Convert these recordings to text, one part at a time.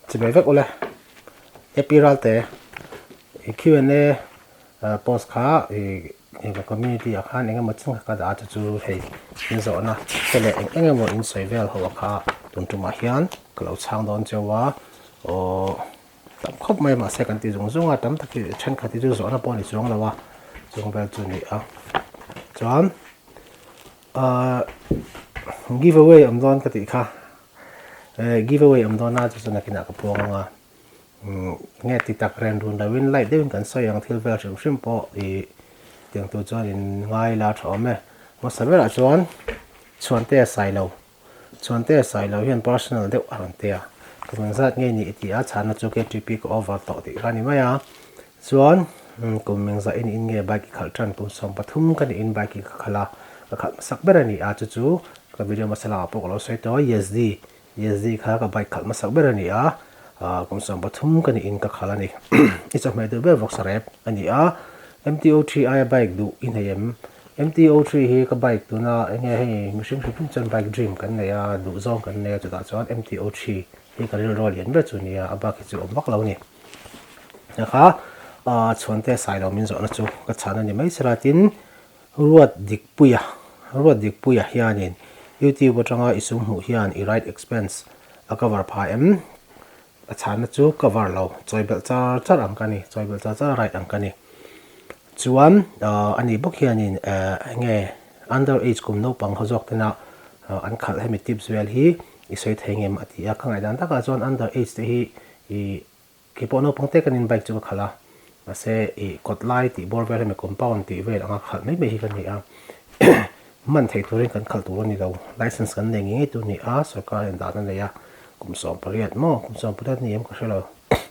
chỉ mấy vết ole epiral te Q&A post khá cái community ở khá những cái chung cái đã cho chú hay như vậy na cái này anh em in soi về họ khá tuần trung mà hiền cái lâu chang đón cho wa tạm khóc mấy mà sẽ cần tiêu dùng à tạm cái chân cái tiêu dùng nó bỏ đi dùng là wa dùng về chú này chuan giveaway đón cái gì khá giveaway đón na cho nên cái nào cái phong nghe thì tạc rèn đun đã win lại đến cần soi yang thiêu về chụp phim po thì tiếng tôi cho nên ngay là chọn mẹ mà sao vậy là chuan te sai lâu hiện personal đều ăn te cái mình rất nghe nhị thì chhan nó cho cái typical over to thì cái này mà chuan cùng mình sẽ in nghe bài khởi trần cùng xong bắt thum cái in bài khala cái sắc bên này chú cái video mà sẽ là bộ nó sẽ tới yes khá cái bài khởi mà sắc bên này cũng xong bắt thum cái in cái khala này ít cho mấy đứa bé vóc sẹp anh ấy MTO3 ai bike du in hay MTO3 hi cái bike tu na nghe hay mình xem chụp chân bike dream cái này du zawng cái này cho ta cho MTO3 hi cái rồi liền biết chuyện này ba cái chỗ bắc lâu nè khá chuan te sai lo min zo na chu ka chhan ani mai sra tin ruat dik puya hianin YouTube atanga isum hu hian I right expense a cover pha em a chan na chu cover lo choibel char ang kani choibel char right ang kani chuan ani bok hianin nge underage kum no pang hojok tena an khal hemi tips wel hi isoi thengem ati a khangai dan taka chuan underage te hi ki pono pangte kanin bike chu khala ase kot lai ti bor vel hemi compound ti vel anga khal mai hi kan ni a man thei thurin kan khal tur ni lo license kan nengi tu ni a sarkar en dan na ya kum som pariat mo kum som pariat ni em ka shelo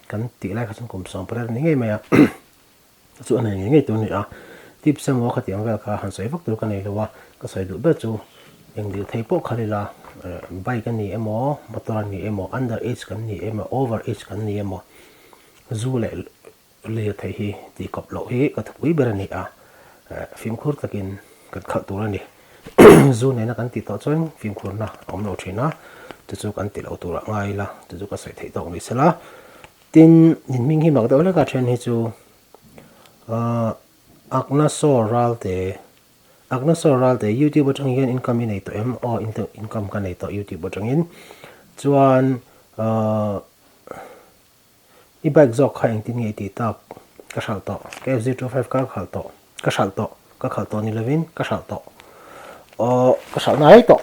kan ti lai ka kum som pariat ni nge maya chu an nge tu ni a tip sam wa khatiang vel ka han sei vak tu kan nei lo wa ka sei du be chu eng dil thei po khalila bike kan ni emo motor ni emo under age kan ni emo over age kan ni emo zu le thei hi ti kop lo hi ka thui ber ni a film khur takin kan khal tur ani zu ne na kan ti to chon film khur na om lo thina chu kan ti lo tur ngai la chu ka sei thei tong ni sela tin nin ming hi mak do la ka then hi chu akna soral te YouTube atang hian income nei to em o income kan nei to YouTube atang in chuan I bike zok kha eng tin nge ti tak ka shal to KF025 ka khal to ni lovin ka shal to ka shal na hai to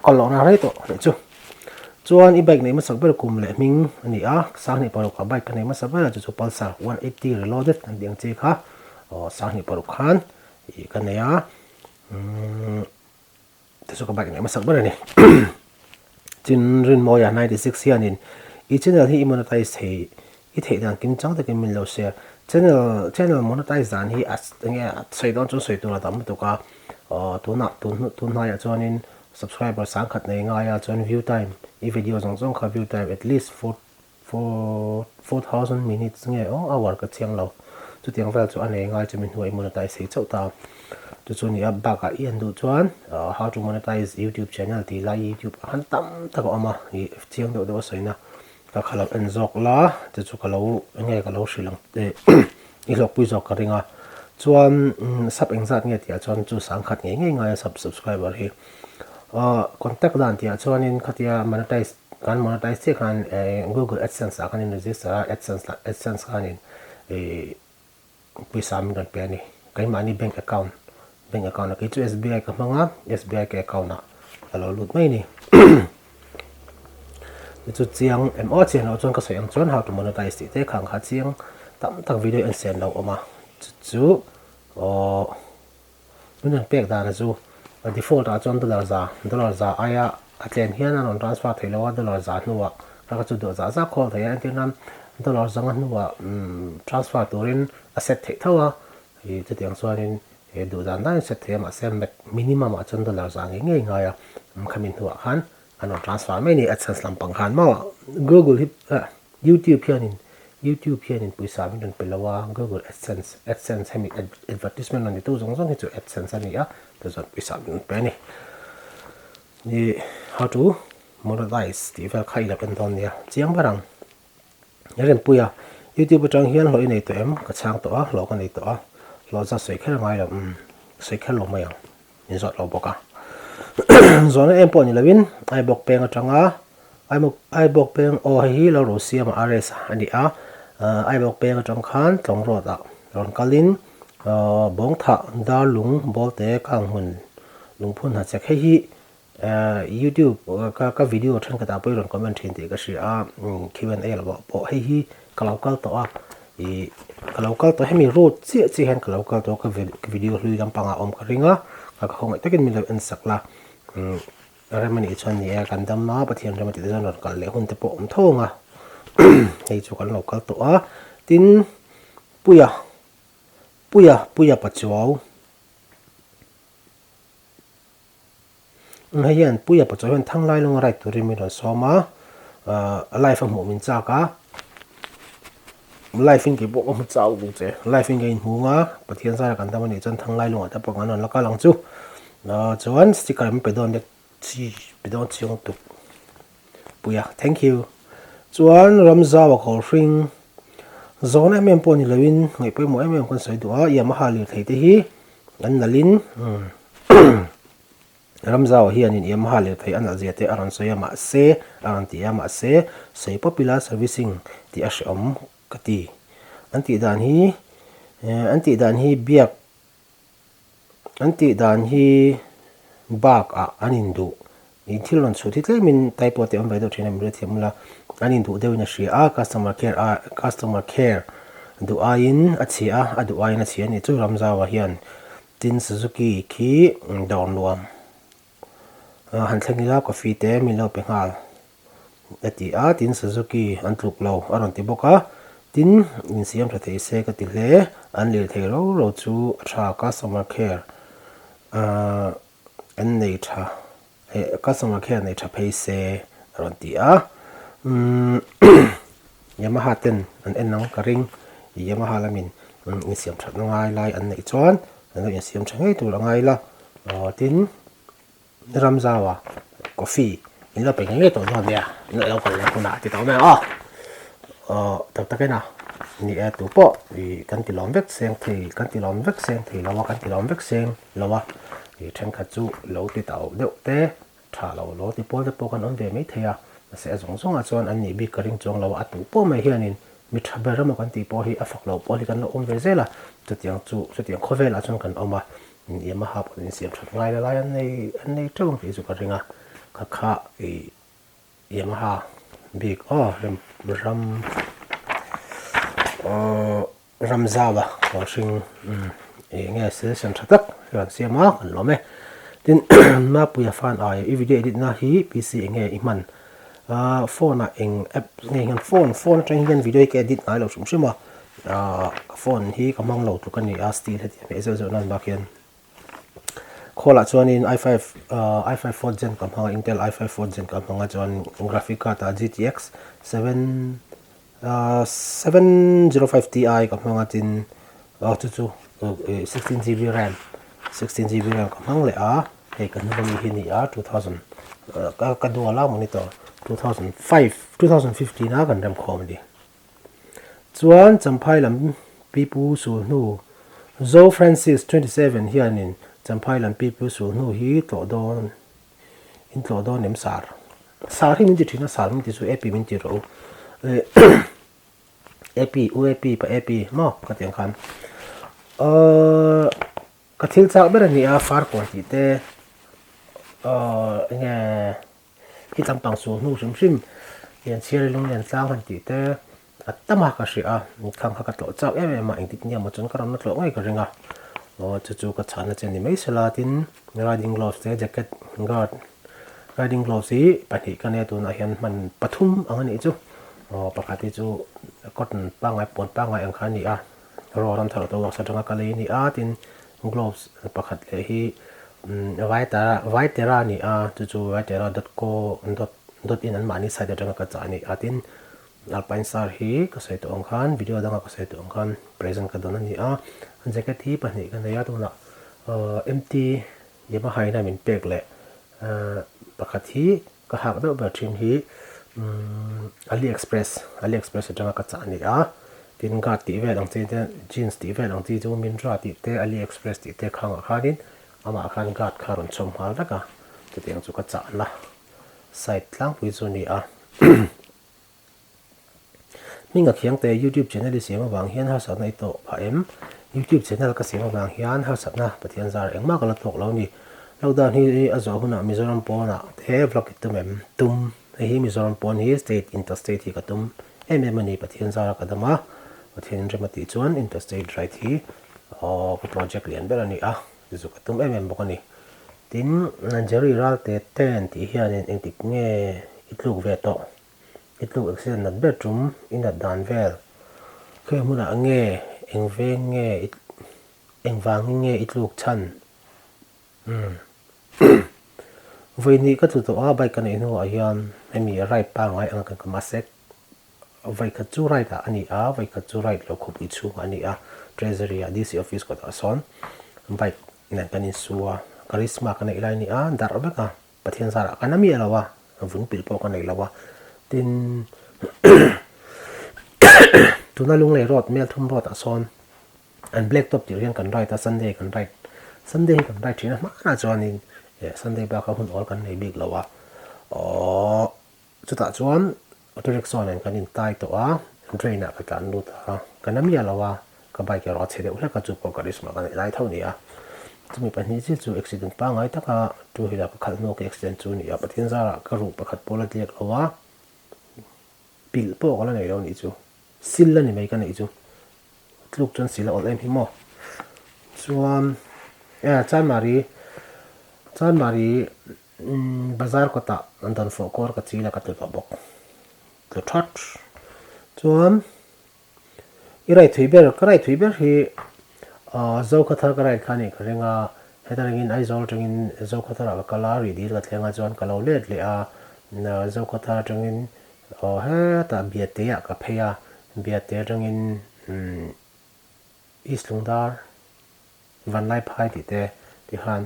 kalo na hai to le chu chuan I bike nei ma sak ber kum le ming ani a sang ni paru ka bike nei ma sak ber chu palh 180 reloaded kan diang che kha sang ni paru khan I kan nei a te chu ka bike nei ma sak ber ani chin rin mo ya 96 hianin I channel hi monetize he I thei dan kim chang takin min lo share channel monetize dan hi as nge sei don chu sei tu la dam tu ka tu na ya chuanin subscriber sang khat nei nga ya chuan view time I video zong kha view time at least 4000 minutes nge hour ka chiang lo chu tiang vel chu anei nga chu min huai monetize sei chau ta chu ni a ba ka ian du chuan how to monetize YouTube channel ti la YouTube han tam ta ko ama I chiang do soina ka khalak en zok la te chu kalo nge kalo shilang te I lok pui zok ka ringa chuan sub engzat nge tia chuan chu sang khat nge nga subscriber hi contact dan tia chuan in khatia monetize che khan Google AdSense a kan in register AdSense khan in pui sam dan pe ni kai mani bank account na ke chu SBI ka manga SBI ke account na alo lut mai ni chu chiang em o chen lo chon ka sayang chon how to monetize ti te khang kha chiang tam tak video en sen lo oma chu mun pek da na chu default a chon dollar za aya atlen hian an transfer thelo dollar za nuwa ka chu do za khol thai an tinam dollar za nuwa transfer turin asset thei thawa I chu tiang chuanin e du zan dan set them asem minimum a chon dollar za nge nga ya khamin huwa khan ano transfer mai ni AdSense lampang khan ma Google YouTube hianin puisa min don pelawa Google AdSense hemi advertisement ani tu zong hi chu AdSense ani a tu zon puisa min pe ni how to monetize ti vel khai la pen ton nia chiang barang ren puya YouTube tang hian loi nei to em ka chang to a lo ka nei to a lo za sei khel ngai la sei khel lo mai in zot lo boka zona em pon ni lawin ai bok peng atanga ai bok peng o hi lo ro siam rs ani a ai bok peng atang khan tlong ro da ron kalin bong tha da lung bol te kang hun lung phun ha chak hi YouTube ka video than ka ta poi ron comment thin ti ka shi a Q&A lo po hi kalokal to a i kalokal to hemi road chi hen kalokal to ka video hlui lam panga om ka ringa ka khong takin mi lo en sakla remani chuan ni ngaidam na pathian remati zan ron kal le hun te po om thonga hei chu kan lokal to a tin puya pachuau hian puya pachuau hian thang lai long right to ri mi ron soma life am min cha ka life in ke bo mu chau bu che life in ke in hunga pathian sa kan tamani chan thang lai long ta po kan on laka lang chu chuan sticker mi pe don de chi pe don chiong tu puya thank you chuan ramza wa khol ring zona em pon ni lawin ngai poi mo em kon sai du a yamaha li thei te hi an nalin ramza wa hian in yamaha li thei an azia te aron so yama se aron ti yama se sei popular servicing ti ashom kati anti dan hi biak anti dan hi bak a anin du in thilon chu ti tle min typo te on vai do thina mi hrethiam la anin du deuina hria a customer care du ain a chia a du ain a chia ni chu ramza wa hian tin Suzuki khi down lawm han thlengila coffee te mi lo pe ngal ati a tin Suzuki an tluk lo aron ti boka tin in siam tha thei se ka ti hle an lir thei ro chu tha customer care an nei tha customer care nei tha phei se aron ti a yamaha ten an enang ka ring yamaha lamin in siam that ngai lai an nei chuan an in siam thangai tu langai la tin ramzawa coffee in la pe ngai to no dia in la ko la kuna ti to me tak tak na ni e tu po i kan ti lom vek seng thei kan ti lom vek seng thei lawa kan ti lom vek seng lawa i then kha chu lo ti tau deuh te tha lo ti pol te po kan on ve mai theya se zong a chuan an ni bi ka ring chong lawa atu po mai hianin mi thaber ma kan ti po hi a fak lo po hi kan lo om ve zela chutiang khovel a chuan kan oma yamaha po in siam that ngai la an nei tawng ti chu ka ringa ka kha i yamaha big ramzawa ko sing nge se san thatak ran siama kan lome tin ma puya fan ai i video edit na hi pc nge iman phone a eng app nge ngan phone tang hian video ke edit ngai lo sumsima phone hi kamang lo tu kan ni a steel hrethiam me zo nan ba khian khola chuan in i5 4th gen kam hanga Intel i5 4th gen kam hanga chuan graphic card a GTX 705 Ti kam hanga tin chu 16GB RAM kam hang le a he kan ni hi ni a 2000 ka du ala monitor 2015 a kan ram khom di chuan champhai lam pipu su nu zo Francis 27 hianin champhai lam pipu su nu hi to don nem sar hi min ti thina sar min ti su ap min ti ro ap pa ap mo ka tiang khan ka thil chak ber ni a far ko ti te nge hi tampang su nu sim yan chiar lung yan tlang han ti te atama ka ria khang kha ka to chak ma ing tik nia ma chon karam na tlo ngai ka ringa chu ka chhan na chen ni mai salatin riding gloves te jacket guard riding gloves hi pani ka ne tu na hian man pathum angani chu pakati chu cotton pangai pon pangai ang khani a ro ram thar to wa sa tanga ka le ni a tin gloves pakhat le hi vai tera ni a chu vaitera.co.in an mani site tanga ka cha ni atin alpine star hi ka sai to ang khan video danga ka sai to ang khan present ka don ni a jacket hi pani ka ne ya tu na empty yama haina min pek le pakhat hi ka hak do ber thin hi AliExpress atanga ka cha ni a tin ga ti ve dang che jeans ti ve dang chi chu min ra ti te AliExpress ti te khang a khanin ama khan gat kharon chom hal da ka te tiang chu ka cha la site tlang pui chu ni a minga khiang te YouTube channel li sema wang hian ha sa nai to pha em YouTube channel ka sema wang hian ha sa na pathian zar engma kala tok lo ni lockdown hi zawhna Mizoram pona he vlog itum em tum hi Mizoram pon hi state interstate hi katum mani pathian zar kadama pathian remati chuan interstate right hi project lian ber ani a zu katum bokani tin Nigeria ral te ten ti hian en tik nge itluk ve to itluk accident nat bedroom in a dan vel khe muna nge engve nge engwang nge itluk chhan voi ni ka tu to a bai kan ino a hian emi right pa ngai ang kan kamasek vai ka chu right ani a vai ka chu right lo khup i chu ani a treasury a DC office ko ta son bai nan kan in suwa charisma kan ilai ni a dar ba ka pathian sara kan mi alawa vun pil po kan ilawa tin tuna lung le rot mel thum rot a son an black top ti rian kan right a Sunday kan right thina ma na chuan in Sunday ba ka hun all kan nei big lawa chuta chuan direction an kan in tai to a train a ka kan lut ha kan mi alawa ka bai ke ro che de ula ka chu ko charisma kan lai thau ni a chumi pani chi chu accident pa ngai taka tu hila ka khal no ke accident chu ni a pathian zara ka ru pakhat pola tlek lawa pil po kala nei lo ni chu sil la ni mai kan nei chu tluk chon sila ol em hi mo chuan chan mari bazar ko ta andan fo kor ka chila ka tu bok to touch chuan irai thuiber hi zaw khathar ka rai khani kharenga hedaringin ai zol tengin zaw khathar ka kala ri dir ka thlenga chuan kalo let le a zaw khathar tengin he ta biate ya ka pheya biate tengin islungdar van lai phai ti te ti han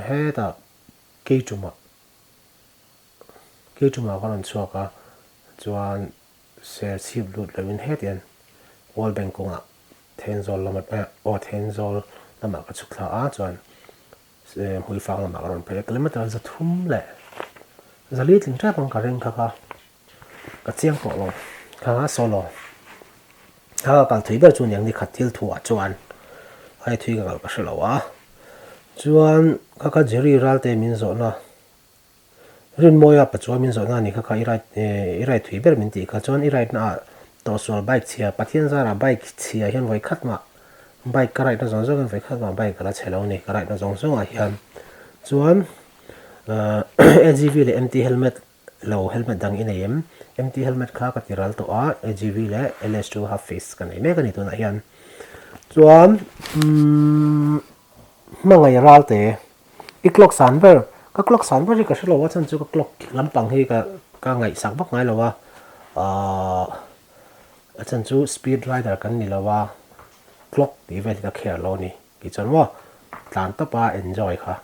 he ta keituma karon chuaka chuan ser chip lut lewin hetian wall bank konga thenzol lamah ka chukla a chuan hui fang lamah karon pe kilometer za thum le zali tling tra pang ka reng kha ka chiang ko lo kha solo ha kal thei ber chu nyang ni khatil thu a chuan ai thui ka kal ka shlowa chuan kha jeri ralte min zo na rin moya pa chuan min zo na ni kha irai thui ber min ti kha chuan irai na to sol bike chia pathian zara bike chia hian voi khat ma bike ka rai na zong zong voi khat ma bike kala chelo ni ka rai na zong zong a hian chuan AGV le empty helmet dang in em empty helmet kha ka tiral to a AGV le LS2 half face kan ei me kan itu na hian chuan mangai ralte i clock sanber ka shlo wa chan chu ka clock lampang hi ka ngai sak bak ngai lawa chan chu speed rider kan ni lawa clock ti vel ka kher lo ni ki chan wa tlan ta pa enjoy kha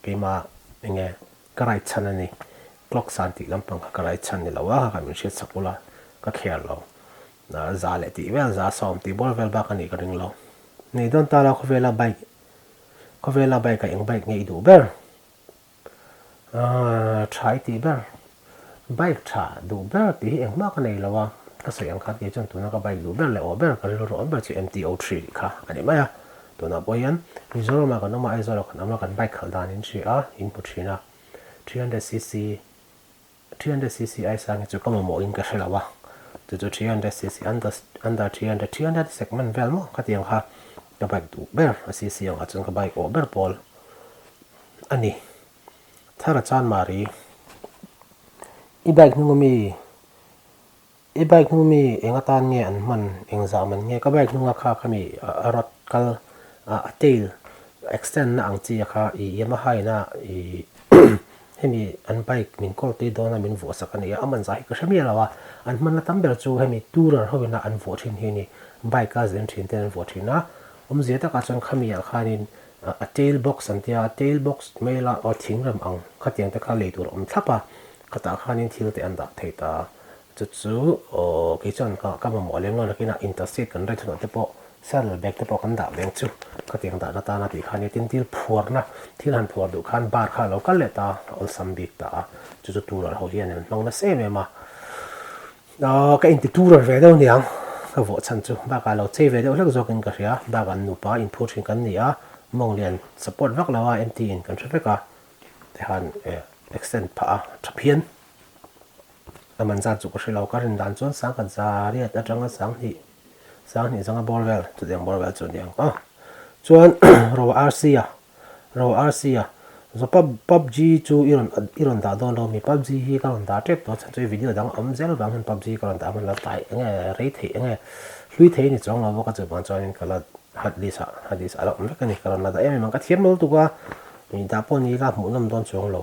ke ma enge ka rai chan ani clock san ti lampang ka rai chan ni lawa ka min shet sakula ka kher lo na za le ti vel za som ti bol vel ba ka ni ka ring lo nei don ta la khovela bike ka eng bike ngei du ber try ti ber bike tha du ber ti eng ma ka nei lawa ka sei ang khat ge chan tu na ka bike du ber le over ka ro ber chu MTO3 kha ani maya to na boyan Mizoram ka no ma ai zoro kan ama kan bike khal dan in chi a input thina 300cc ai sang chu ka mo in ka shelawa chu 300cc under 300 segment vel mo ka tiang ha ka bike du ber a cc ang achun ka bike over pol ani thara chan mari i bike nungmi engatan nge an man engza man nge ka bike nunga kha khami arot kal tail extend na ang chi kha I Yamaha na I hemi an bike min kol ti dona min vo sakani aman zai ka shami lawa an man na tamber chu hemi tourer howina an vo thin hi ni bike ka zen thin ten vo thina zeta ka chon khami al khanin a tail box an tia tail box mela or thingram ang khatiang ta kha le tur thapa khata khanin thil te an da theita chu o ke chon ka mo lem lo kina interstate kan right te po sal back te po kan da beng chu khatiang da ta na ti khani tin til phuarna thil han phuar du khan bar kha lo kal le ta ol sambik ta chu tur ho hian mang na se me ma ka in ti tur ve do niang ka vo chan chu ba ka lo che ve do lek zo kan ka ria ba kan nu pa input rin kan nia mong lian support vak lawa mt in kan thre ka te han extend pa thaphian aman za chu ko shilo ka rin dan chon sang kan za ri ta tanga sang ni zanga borwell chu deng borwell chu niang chuan ro rc ya zo pubg chu iron da don lo mi pubg hi ka ron da tep to chan video dang zel bang han pubg ka ron da man la tai nge rei the nge hlui the ni chong lo ka chu ban chuan kala hadis ala um ka ni ka ron la da em mang ka thiam lo tu ka ni da po ni la mu nam don chong lo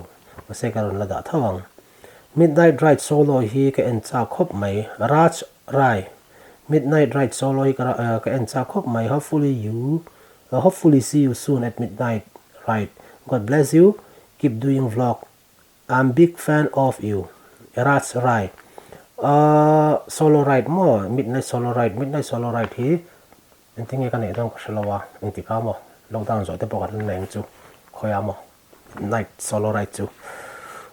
ma se ka ron la da thawang midnight ride solo hi ka en cha khop mai raj rai midnight ride solo hi ka en cha khop mai hopefully see you soon at midnight ride. God bless you. Keep doing vlog. I'm big fan of you. Rats ride. Solo ride mo. Midnight solo ride hi. Anh think cái này đang có solo wa. Anh ti ka mo. Lockdown rồi te po ka nang chu. Khoya mo. Night solo ride chu.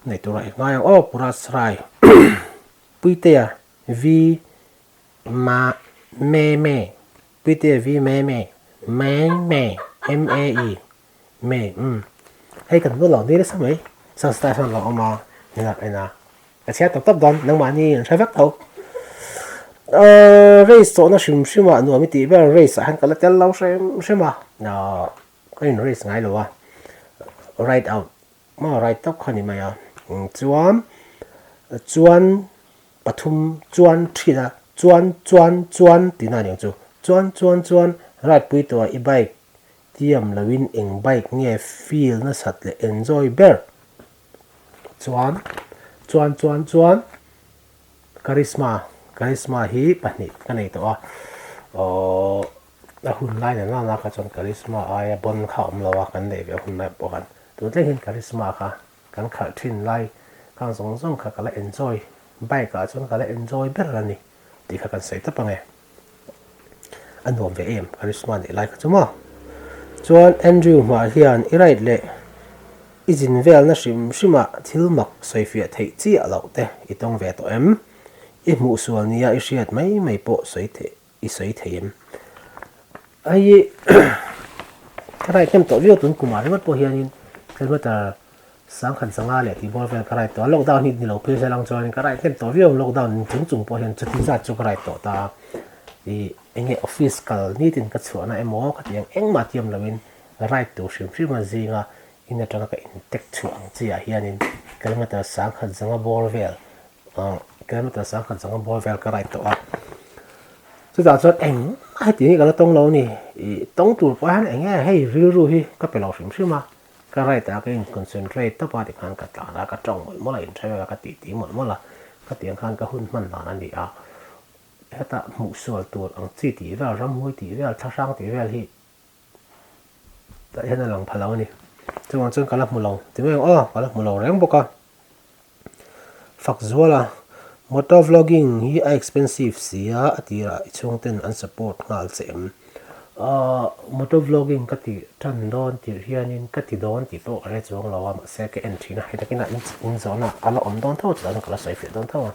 Này tu ride. Ngai puras ride. Puitea vi ma me. Puitea vi me. Me MAE me hay cần có lỏng đi đấy sao mấy sao style sao lỏng mà nên là cái xe tập đón nâng mà ni sai vắt đâu race số nó xìm mà nó mới tí về race hắn cả là tên lâu xem mà nó cái race ngay rồi right out mà right tóc khani mày chuan pathum chuan thira chuan tí nào nhỉ chuan right pui to i bike tiam lawin eng bike nge feel na sat le enjoy ber chuan charisma hi pani kanei to a hun lai na ka chon charisma ai bon kham lawa kan nei ve hun mai pokan tu le hin charisma kha kan kha thin lai kan zong kha kala enjoy bike ka chon kala enjoy ber ani ti kha kan sei ta pange anh nuông về em charisma này like cho mà chuan Andrew mà hiền right lệ izin vel na shima thil mak soifia thei chi alo te itong ve to em I mu sual nia I hriat mai po soi thei em ai karai kem to vio tun kumar mat po hianin kelmata sang khan sanga le ti bol vel karai to lockdown ni lo pe selang chuan karai kem to vio lockdown chung po hian chati za chu karai to ta I enge office kal ni tin ka chuana emo khatiang engma tiam lawin right to shim ma zinga ina tanga ka intek chuang chia hianin kalmata sang khan zanga borvel ka right to a chu da chot eng ai ti ka la tong lo ni tong tur pa han enge hei ril ru hi ka pe lo shim ma ka right ta ka in concentrate ta pa ti khan ka ta ra ka tong mo la in thai ka ti mo la ka tiang khan ka hun man na ni a heta mu sual tur ang chi ti vel ram hui ti vel thasang ti vel hi ta hena lang phalo ni chuan kalak mulong ti me kalak mulong reng boka fak zuala motor vlogging hi expensive sia atira chung ten an support ngal chem motor vlogging ka ti than don ti hianin ka ti don ti to re chuang lawa ma se ke entry na heta kina in zona ala om don tho chuan kala sai fe don tho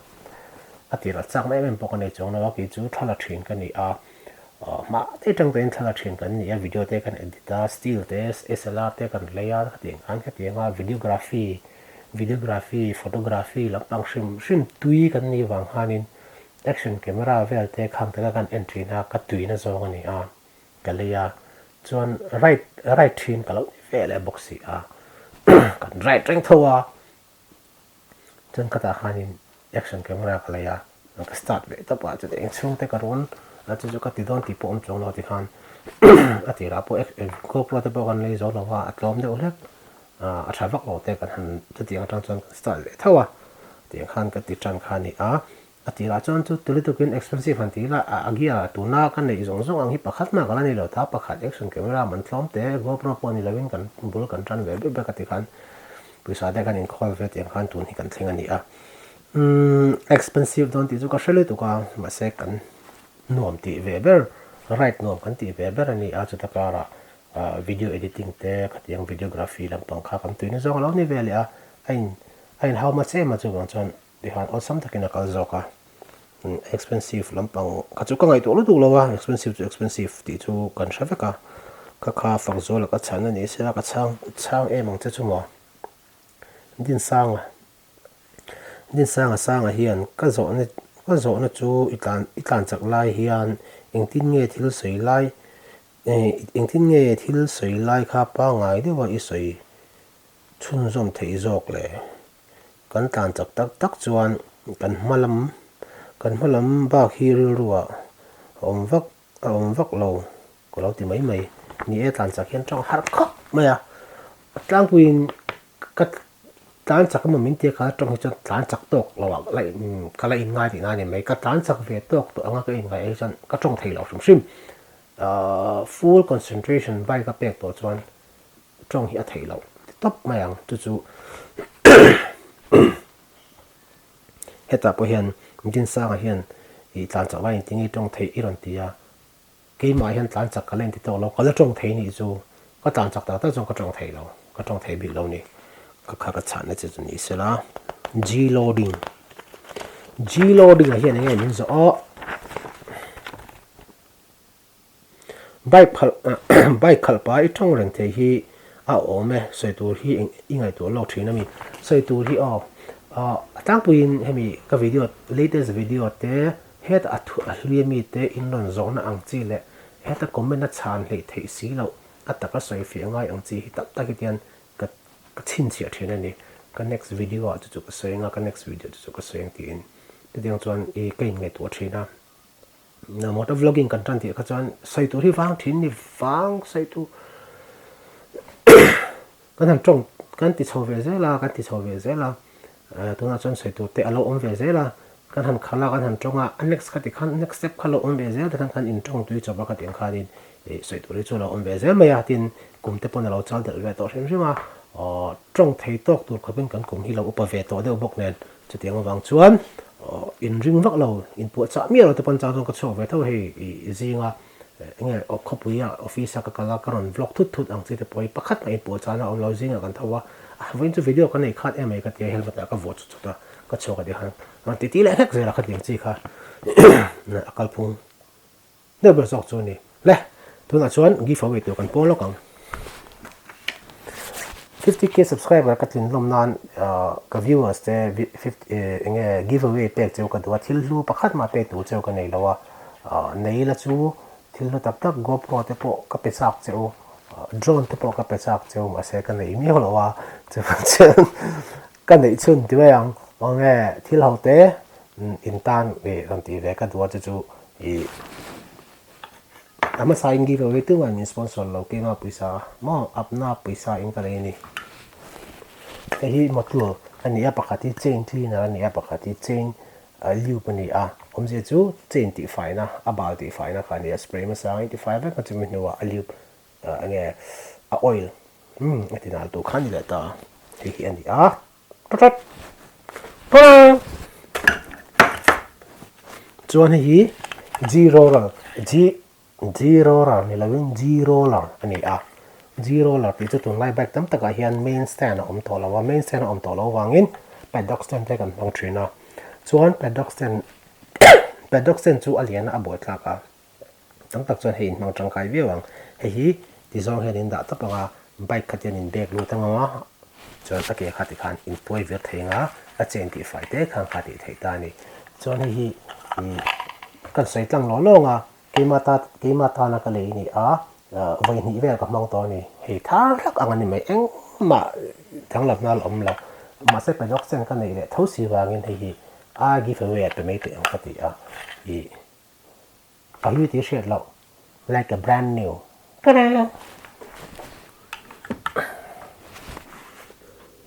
atira chak mai men pokane chong na ki chu thala thin kan ni a ma te tang ten thala thin kan ni a video te kan edita still te slr te kan layer khatiang kan khatianga videography photography lampang shim tui kan ni wang hanin action camera vel te khang te kan entry na ka tui na zawng ani a kalaya chuan right thin kalo vele boxi a kan right ring thowa chuan kata hanin action camera kalaya ka start ve ta pa chu eng chung te karon la chu ka ti don ti pom chong lo ti khan atira po GoPro te po kan le zo lo wa atlom de olek a thavak lo te kan han chu ti atang chon start ve thawa ti khan ka ti tang khan ni a atira chuan chu tulitukin expensive han tila agia tuna kan nei zong ang hi pakhat na kala ni lo tha pakhat action camera man thlom te GoPro pon lovin kan bul kan tran ve be ka ti khan puisa de kan in call ve tiang khan tun hi kan thling ani a expensive don ti chu ka shele tu ka ma se kan nom ti ve ber right nom kan ti ve ber ani a chu ta kara video editing te khatiang videography lampang kha kam tuin zong lo ni ve le a ein how much em chu bang chon di han awesome takina kal zoka expensive lampang ka chu ka ngai to lu tu lo wa expensive to expensive ti chu kan sha ka kha fak zo la ka chhan ani se la ka chhang em ang che chu mo din sang a hian ka zo na chu itlan chak lai hian engtin nge thil soi lai kha pa ngai dewa i soi chun zom thei zok le kan tlan chak tak chuan kan hmalam ba hi ruwa om vak lo ko lo ti mai ni e tlan chak hian tong har khop maya tlang kuin ka tlan chak ma min te kha tong hi chan tlan chak tok lo lai kala in ngai ti na ni mai ka tlan chak ve tok to anga ka in ngai chan ka tong thei lo shim full concentration bai ka pek to chuan tong hi a thei lo top mayang chu heta po hian din sang hian i tlan chak lai tingi tong thei iron tia ke ma hian tlan chak ka len ti to lo ka tong thei ni chu ka tlan chak ta chong ka tong thei lo ka tong thei bi lo ni ka chhan na chu ni se la g loading hian nge min zo bai khal pa I thong reng the hi a ome soi tur hi ingai tur lo thina mi soi tur hi tang puin hemi ka video latest video te het a hli mi te in non zawna ang chi le het a comment na chan hlei thei si lo ataka soi fi ngai ang chi hi tak tak tian ka chin chi a thina ni ka next video a chu ka soi nga ka next video chu ka soi ang ti in te ding chuan e kai ngai tu thina na motor vlogging kan tan ti ka chuan soi tur hi wang thin ni wang soi tu kan han trong kan ti chho ve zela tuna chon soi tu te alo om ve zela kan han khala kan han chonga next ka ti khan next step khalo om ve zel kan in chong tu choba ka tiang khanin e soi tu ri chu lo om ve zel maya tin kum te pon lo chal del ve to hrim trong thei tok tur khabin kan kum hi lo upa ve to de bok nen chu tiang wang chuan in ring vak lo in pu cha mi lo te pon cha ka chho ve tho hei zinga nge khopuya office ka kala karon vlog thut ang che te poi pakhat mai pu cha na om lo zinga kan thawa when to video kan nei khat em ka te helmet ka vote chu ta ka chho ka de han man ti ti le hek zela khat ding chi kha na akal phung de ber sok chu ni le tuna chuan giveaway tu kan pon lo kang 50k subscriber ka tin lom nan ka viewers te 50 nge giveaway pek cheu ka duwa thil lu pakhat ma pe tu cheu ka nei lawa nei la chu thil lu tak GoPro te po ka pe sak cheu drone te po ka pe chak cheu ma se ka nei mi lo wa che ka nei chun ti yang nge thil ho te in tan ve ram ti ve ka duwa chu I ama saing giveaway tu an sponsor lo ke ma puisa mo apna puisa in ka ni hi motul ani apa khati chain thi na ani apa khati chain liu pani a omje chu chain ti fai na abal ti fai na khani spray ma sa 85 ka chumi no aliu ange a oil atinal tu khani la ta hi ani a tat chuan hi zero ra ni lawin zero la ani a zero la ti chu tun lai back tam taka hian main stand om to lawa main stand om to lo wangin paddock stand te kan hong thina chuan paddock stand chu alian a boi tlaka tam tak chuan hein mang tangkai viawang hi ti zong herin da tapanga bike khatin in bag lu tanga chuan take khati khan in poi ver thenga a chen ti fai te khan khati thei ta ni chuan hi kan sei tlang lo nga keimata na ka lei ni a vai ni ve ka mang to ni he tha lak angani mai eng ma thanglap na lom la ma se paddock sen ka nei le thosi wangin hi a giveaway at me te ang khati a I alu ti shet lo like a brand new ta-da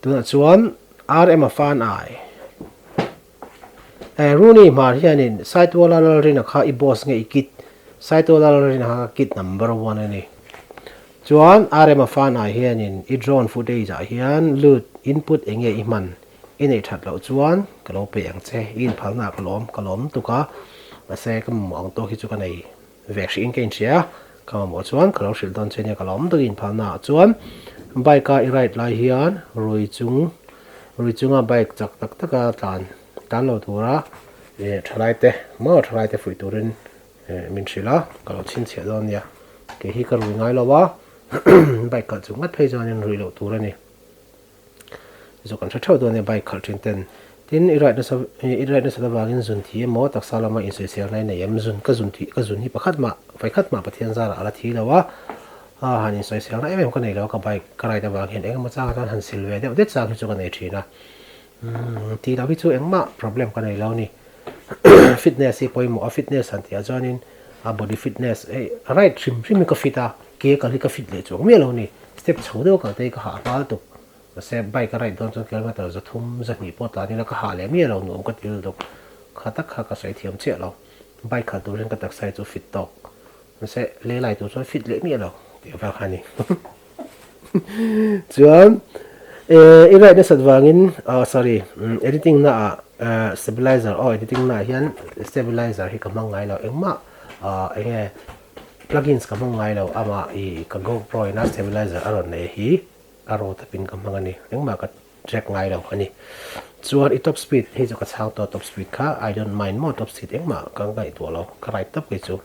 tu na chuan RM a fan ai runi mà hiện in sai tua la la rin kha i boss nge kit sai tua la la rin ha kit number 1 ani chuan are ma fan a hian in I drone footage a hian lut input enge I man in ei that lo chuan kalo pe ang che in phalna kalom tuka ase kam ang to hi chu ka nei vaccine kein chia kam mo chuan kalo sil don chenia kalom to in phalna chuan bike a I right lai hian rui chunga bike chak tak taka tan lo tura thalai te fui turin min sila kalo chin chia don ya ke hi ka rui ngai lo wa bike ka chu ngat phei jon in rui lo tura ni zo kan thau do ne bike khal thin ten tin I right na sa wangin zun thi mo tak salama in social nai nei em zun ka zun hi pakhat ma pathian zara ala thi lo wa hani social nai em ko nei lo ka bike ka rai da wang hen eng ma chang kan han silwe de chang hi chu ka nei thina ti la bi chu eng ma problem ka nei lo ni fitness hi poi mo fitness an ti a join in body fitness right trim ka fita ke ka fit le chu me lo ni step chho de ka te ka ha pa tu se bike right don chon kilometer za thum za ni pot la ni ka ha le me lo no ka til do khatak ka sai thiam che lo bike ka tu ren ka tak sai chu fit tok se le lai tu chu fit le me lo ti va khani chuan I right na sadwangin sorry editing na stabilizer editing na hian stabilizer hi kamang ngai lo engma enge plugins kamang ngai lo ama I ka GoPro na stabilizer aron nei hi aro tapin kamang ani engma ka track ngai lo ani chuan I top speed hi chu ka chhang to top speed kha I don't mind mo top speed engma ka ngai to lo ka right tap ke chu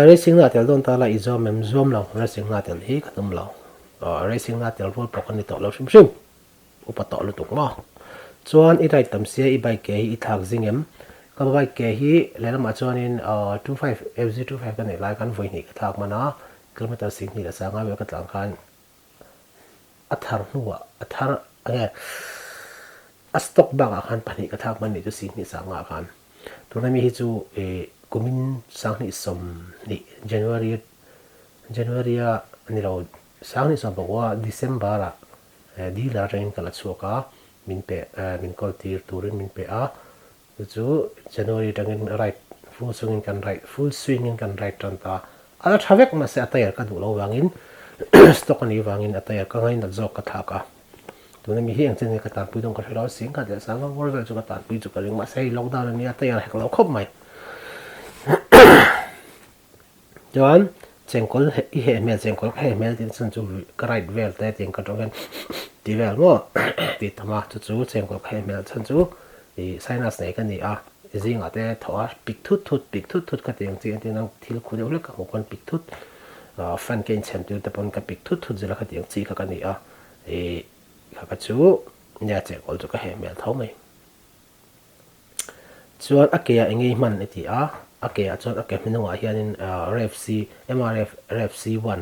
racing na tel don ta la I zoom lo racing na tel hi katum lo racing na tel rol pok ani to lo sim upa to lu tuk mo chuan I right tam sia I bike ke I thak zingem ka bike ke hi lela ma chuan in 25 FZ25 kan nei lai kan voi ni ka thak mana kilometer sing ni la sanga we ka tlang khan athar nuwa athar age astok banga khan pani ka thak man ni chu sing ni sanga khan tunami hi chu kumin sang ni som ni January ni lo sang ni som bawa December a di la rain kala chuka min kol tir turin min pe a chu January tangin right full swing in kan right tanta ala thavek ma se atayar ka du lo wangin stock ani wangin atayar ka ngai na jok ka thaka tuna mi hi ang chen ka tan pui dong ka thelo sing ka de sang ngor vel chu ka tan pui chu ka ring ma sei lockdown ani atayar hek lo khop mai Joan chengkol he mel chengkol he mel tin san chu ka right vel te ting ka tong ti vel mo ti tama chu chengkol he mel chan chu I sinus nei kan ni a zinga te thawa pik thut ka tiang chi an nang thil khu de ka kon pik thut fan ken chem tu te pon ka pik thut zela ka tiang chi ka ni a ka chu nya chengkol chu ka he mel thau mai chuan akeya engei man eti a akeya chuan ake minunga hianin ref c1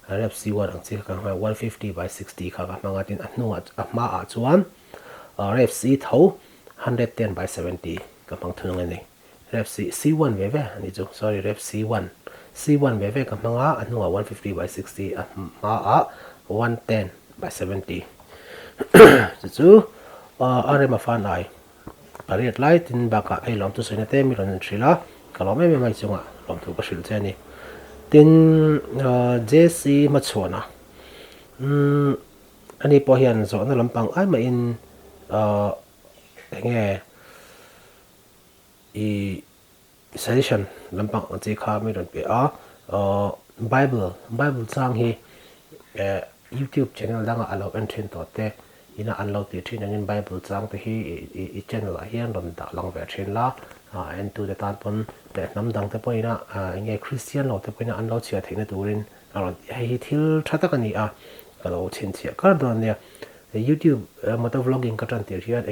ang chi ka 150 by 60 ka manga tin anunga ma a chuan ref c tho 110 by 70 ka pang thunung ani ref c1 veve ani chu sorry ref c1 veve ka manga anunga 150 by 60 ma a 110 by 70 chu are ma fan ai pariat lai tin baka ai lom tu sene te mi ron thrila kalom me mai chunga lom tu ka shil chani tin jc ma chona ani po hian zo na lampang ai ma in nge I session lampang chi kha mi ron pe a bible chang hi YouTube channel danga alo entry to te ina unlock ti thin angin bible chang te hi I channel a hian ron da lang ve thin la and to the tan pon te nam dang te poina nge Christian lo te poina unlock chia theina turin aron hi thil thata kani a kalo chin chia kar don ne YouTube motor vlogging ka tan ti hian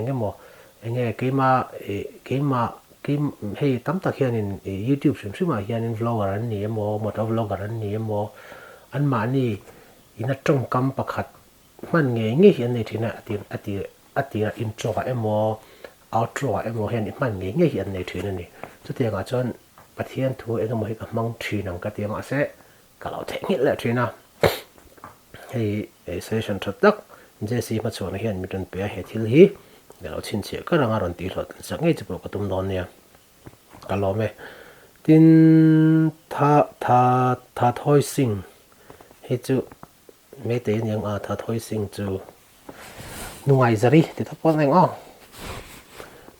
enge keima hei tam tak hian in YouTube shima hian in vlogger an ni mo motor vlogger an ni mo an ma ni ina tong kam pakhat man nge hian nei thina ati intro ka emo outro emo hian man nge hian nei thina ni chu te nga chon pathian thu engemaw hi ka mang thinang ka tianga se kalau the ngil la thina hei session thatak jc ma chona hian miton pe he thil hi lo chin che ka ranga ron ti lo sa nge chu ka tum don nia ka lo me tin tha thoi sing he chu me te yang a tha thoi sing chu nuai zari ti ta pon ngang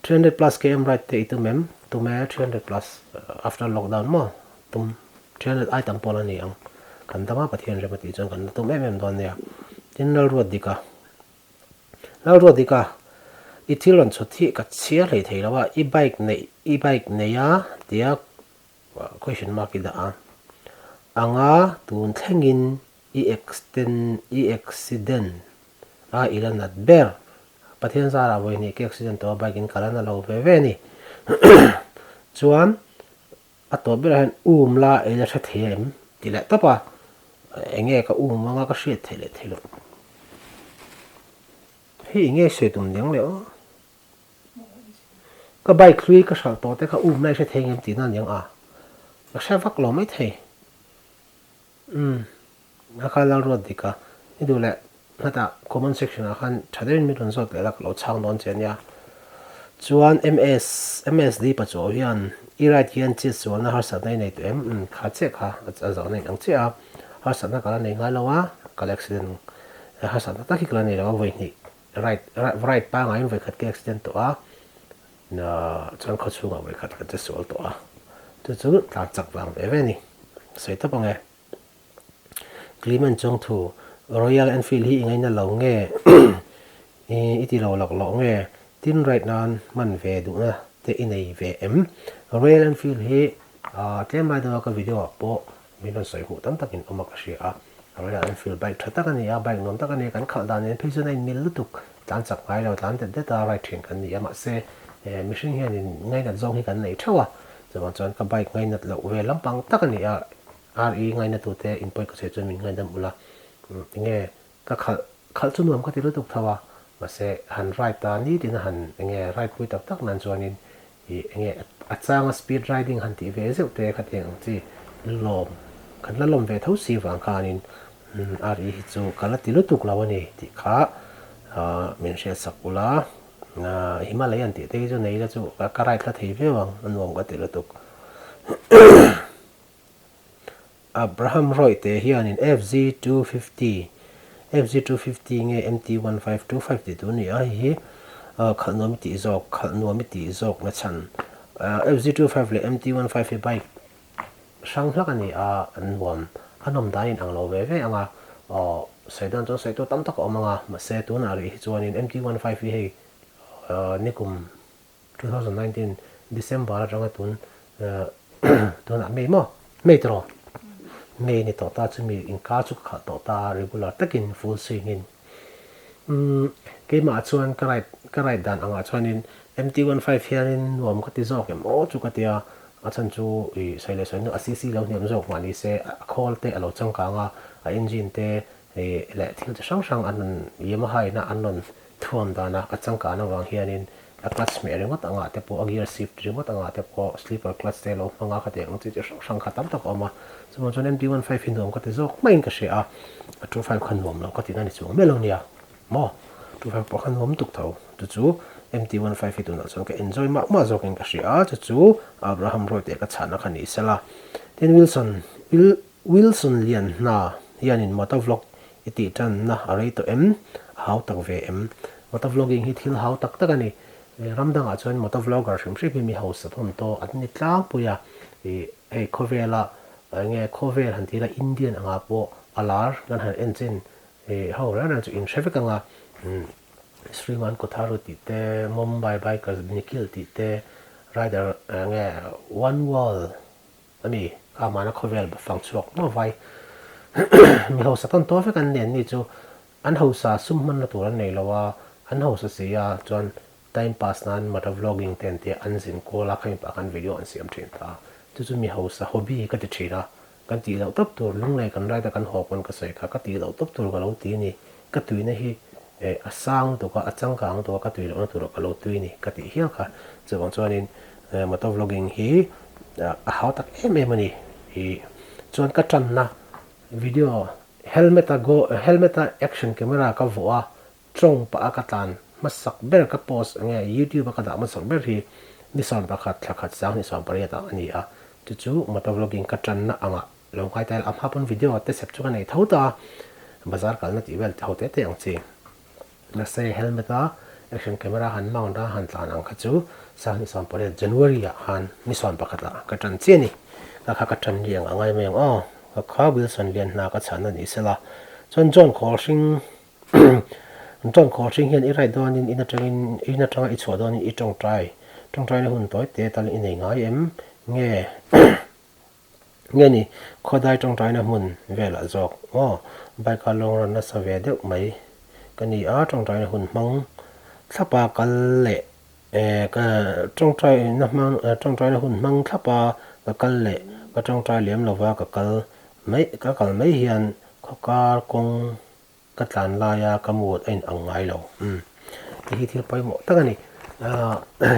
300 plus km right te itu mem tu me 300 plus after lockdown mo tum 300 item pon ani ang kan tama pathian re pati chon kan tu mem don nia tin lo ro dika itilon chuthi ka chia le thei lawa e-bike ne ya tia question mark ida anga tun thlengin accident ilan at ber pathian sara voi ni ke accident to bike in kalana lo ve ni chuan ato ber han la ela hrethiam tila tapa enge ka nga ka hriat thelo hi nge se tum ding le ka bike khui ka sal to te ka nai se thengem ti nan yang a ka sa vak lo mai thei na ka la ro dika idu le hata comment section a khan thaden mi ron zot le lak lo chang don chen ya chuan msd pa cho hian right hian chi chuan har sa nei nei tu em kha che kha a zo nei ang che a har sa na kala nei ngai lawa collection har sa ta ki kala nei lawa voi ni right pa ngai voi khat ke accident to a na chuan kho chunga voi khat te sol to a chu ta chak wang ve ni sei ta pange kliman chong thu Royal Enfield hi ngai na lo nge iti lo lak lo nge tin right nan man ve du na te inei ve em Royal Enfield hi tlem mai da ka video po min soi hu tam takin omak sia Royal Enfield bike thata kan ya bike nom ta kan kan khal dan en phison ai mil lutuk tan chak ngai lo tan te ta right thin kan ni ama se mission hian ngai na zawng hi kan nei thawa chuan chuan ka bike ngai na lo ve lampang ta kan ni a re ngai na tu te in poi ka se chuan min ngaidam ula nge ka khal chu nuam ka ti lutuk thawa ma se han right ta ni tin han nge right pui tak nan chuanin nge achanga speed riding han ti ve zeu te kha teng chi lawm kan la lawm ve tho si wang khanin re hi chu kala ti lutuk lawani ti kha min she sakula Himalayan ti te chu nei la chu ka right la thei ve wang nuam ka ti lutuk Abraham Roy te hianin FZ250 nge MT1525 ti tu ni a hi khalnom ti zok na chhan FZ25 le MT15 bike sang hlak ani a nuam anom dain ang lo ve anga saidan cho sai to tam tak omanga ma se tu na ri chuanin MT15 hi nikum 2019 December ranga tun tun a mei tro mei ni to ta chu mi in ka chu kha to ta regular takin full swing in ke ma chuan ka right dan anga chuanin MT15 hianin nuam ka ti zok em o chu ka tia a chan chu I saile sain ACC lo niam zok mani se khol te alo chang ka nga a engine te le thil te sang an Yamaha na anon thuam dana a chang ka na wang hianin a clutch me ringot anga te po a gear shift ringot anga te po slipper clutch te lo manga ka te ang chi sang kha tam tak oma chuan chuan MT15 hin nuam ka te zok main ka she a 25 khan nuam lo ka ti na ni chu melo nia mo 25 po khan nuam tuk tho chu MT15 hi tu na chuan ka enjoy ma zok in ka she a chu Abraham Roy te ka chhana khani sala ten Wilson lian na hianin motovlog iti tan na arei to em how tak ve em motovlogging hi thil how tak ani ramdang a chuan motovlogger hrim mi house thon to adni tlang puya khovela nge khovel han tila Indian anga po alar gan han engine ho ran chu in traffic anga Sriman Kotharu ti te Mumbai bikers Nikhil ti te rider nge one wall ami amana khovel fang chuak no vai mi house thon to fe kan nen ni chu an house sum man na tur nei lawa an house sia chuan time pass nan motovlogging ten te anzin ko la khain pa kan video an siam thin ta chu mi house hobby ka ti thira kan ti lo top tur lung lai kan raida kan hok kon ka sei kha ka ti lo top tur ga lo ti ni ka tuina hi asang to ka achang kang to ka tui lo tur ka lo tui ni ka ti hial kha chuan chuanin motovlogging hi a how tak em ani hi chuan ka tan na video helmet action camera ka voa trong pa ka tan masak ber ka post nge YouTube ka da masak ber hi ni son pakhat thakhat sang ni son pariata ani a chu motovlogging ka tran na anga lo khai tal am hapon video te sep chu ka nei thauta bazar kal na ti vel thaute te ang chi na se helmet a action camera han mount a han tlan ang kha chu sang ni son pare January a han ni son pakhat la ka tran che ni ka ka tran riang angai meng o ka kha Wilson lian na ka chhan ani sela chon khawhring John Coaching hian i rai don in a tanga i chho don i tong trai na hun toy te tal in ei ngai em nge nge ni khodai tong trai na mun vela jok o bai ka long ran na sa ve de mai kani a tong trai na hun mang thapa kal le ka tong trai na hun mang thapa ka kal le ka tong trai lem lova ka kal mai hian khokar kong ka tlan la ya kamut ein angai lo hi thil pai mo takani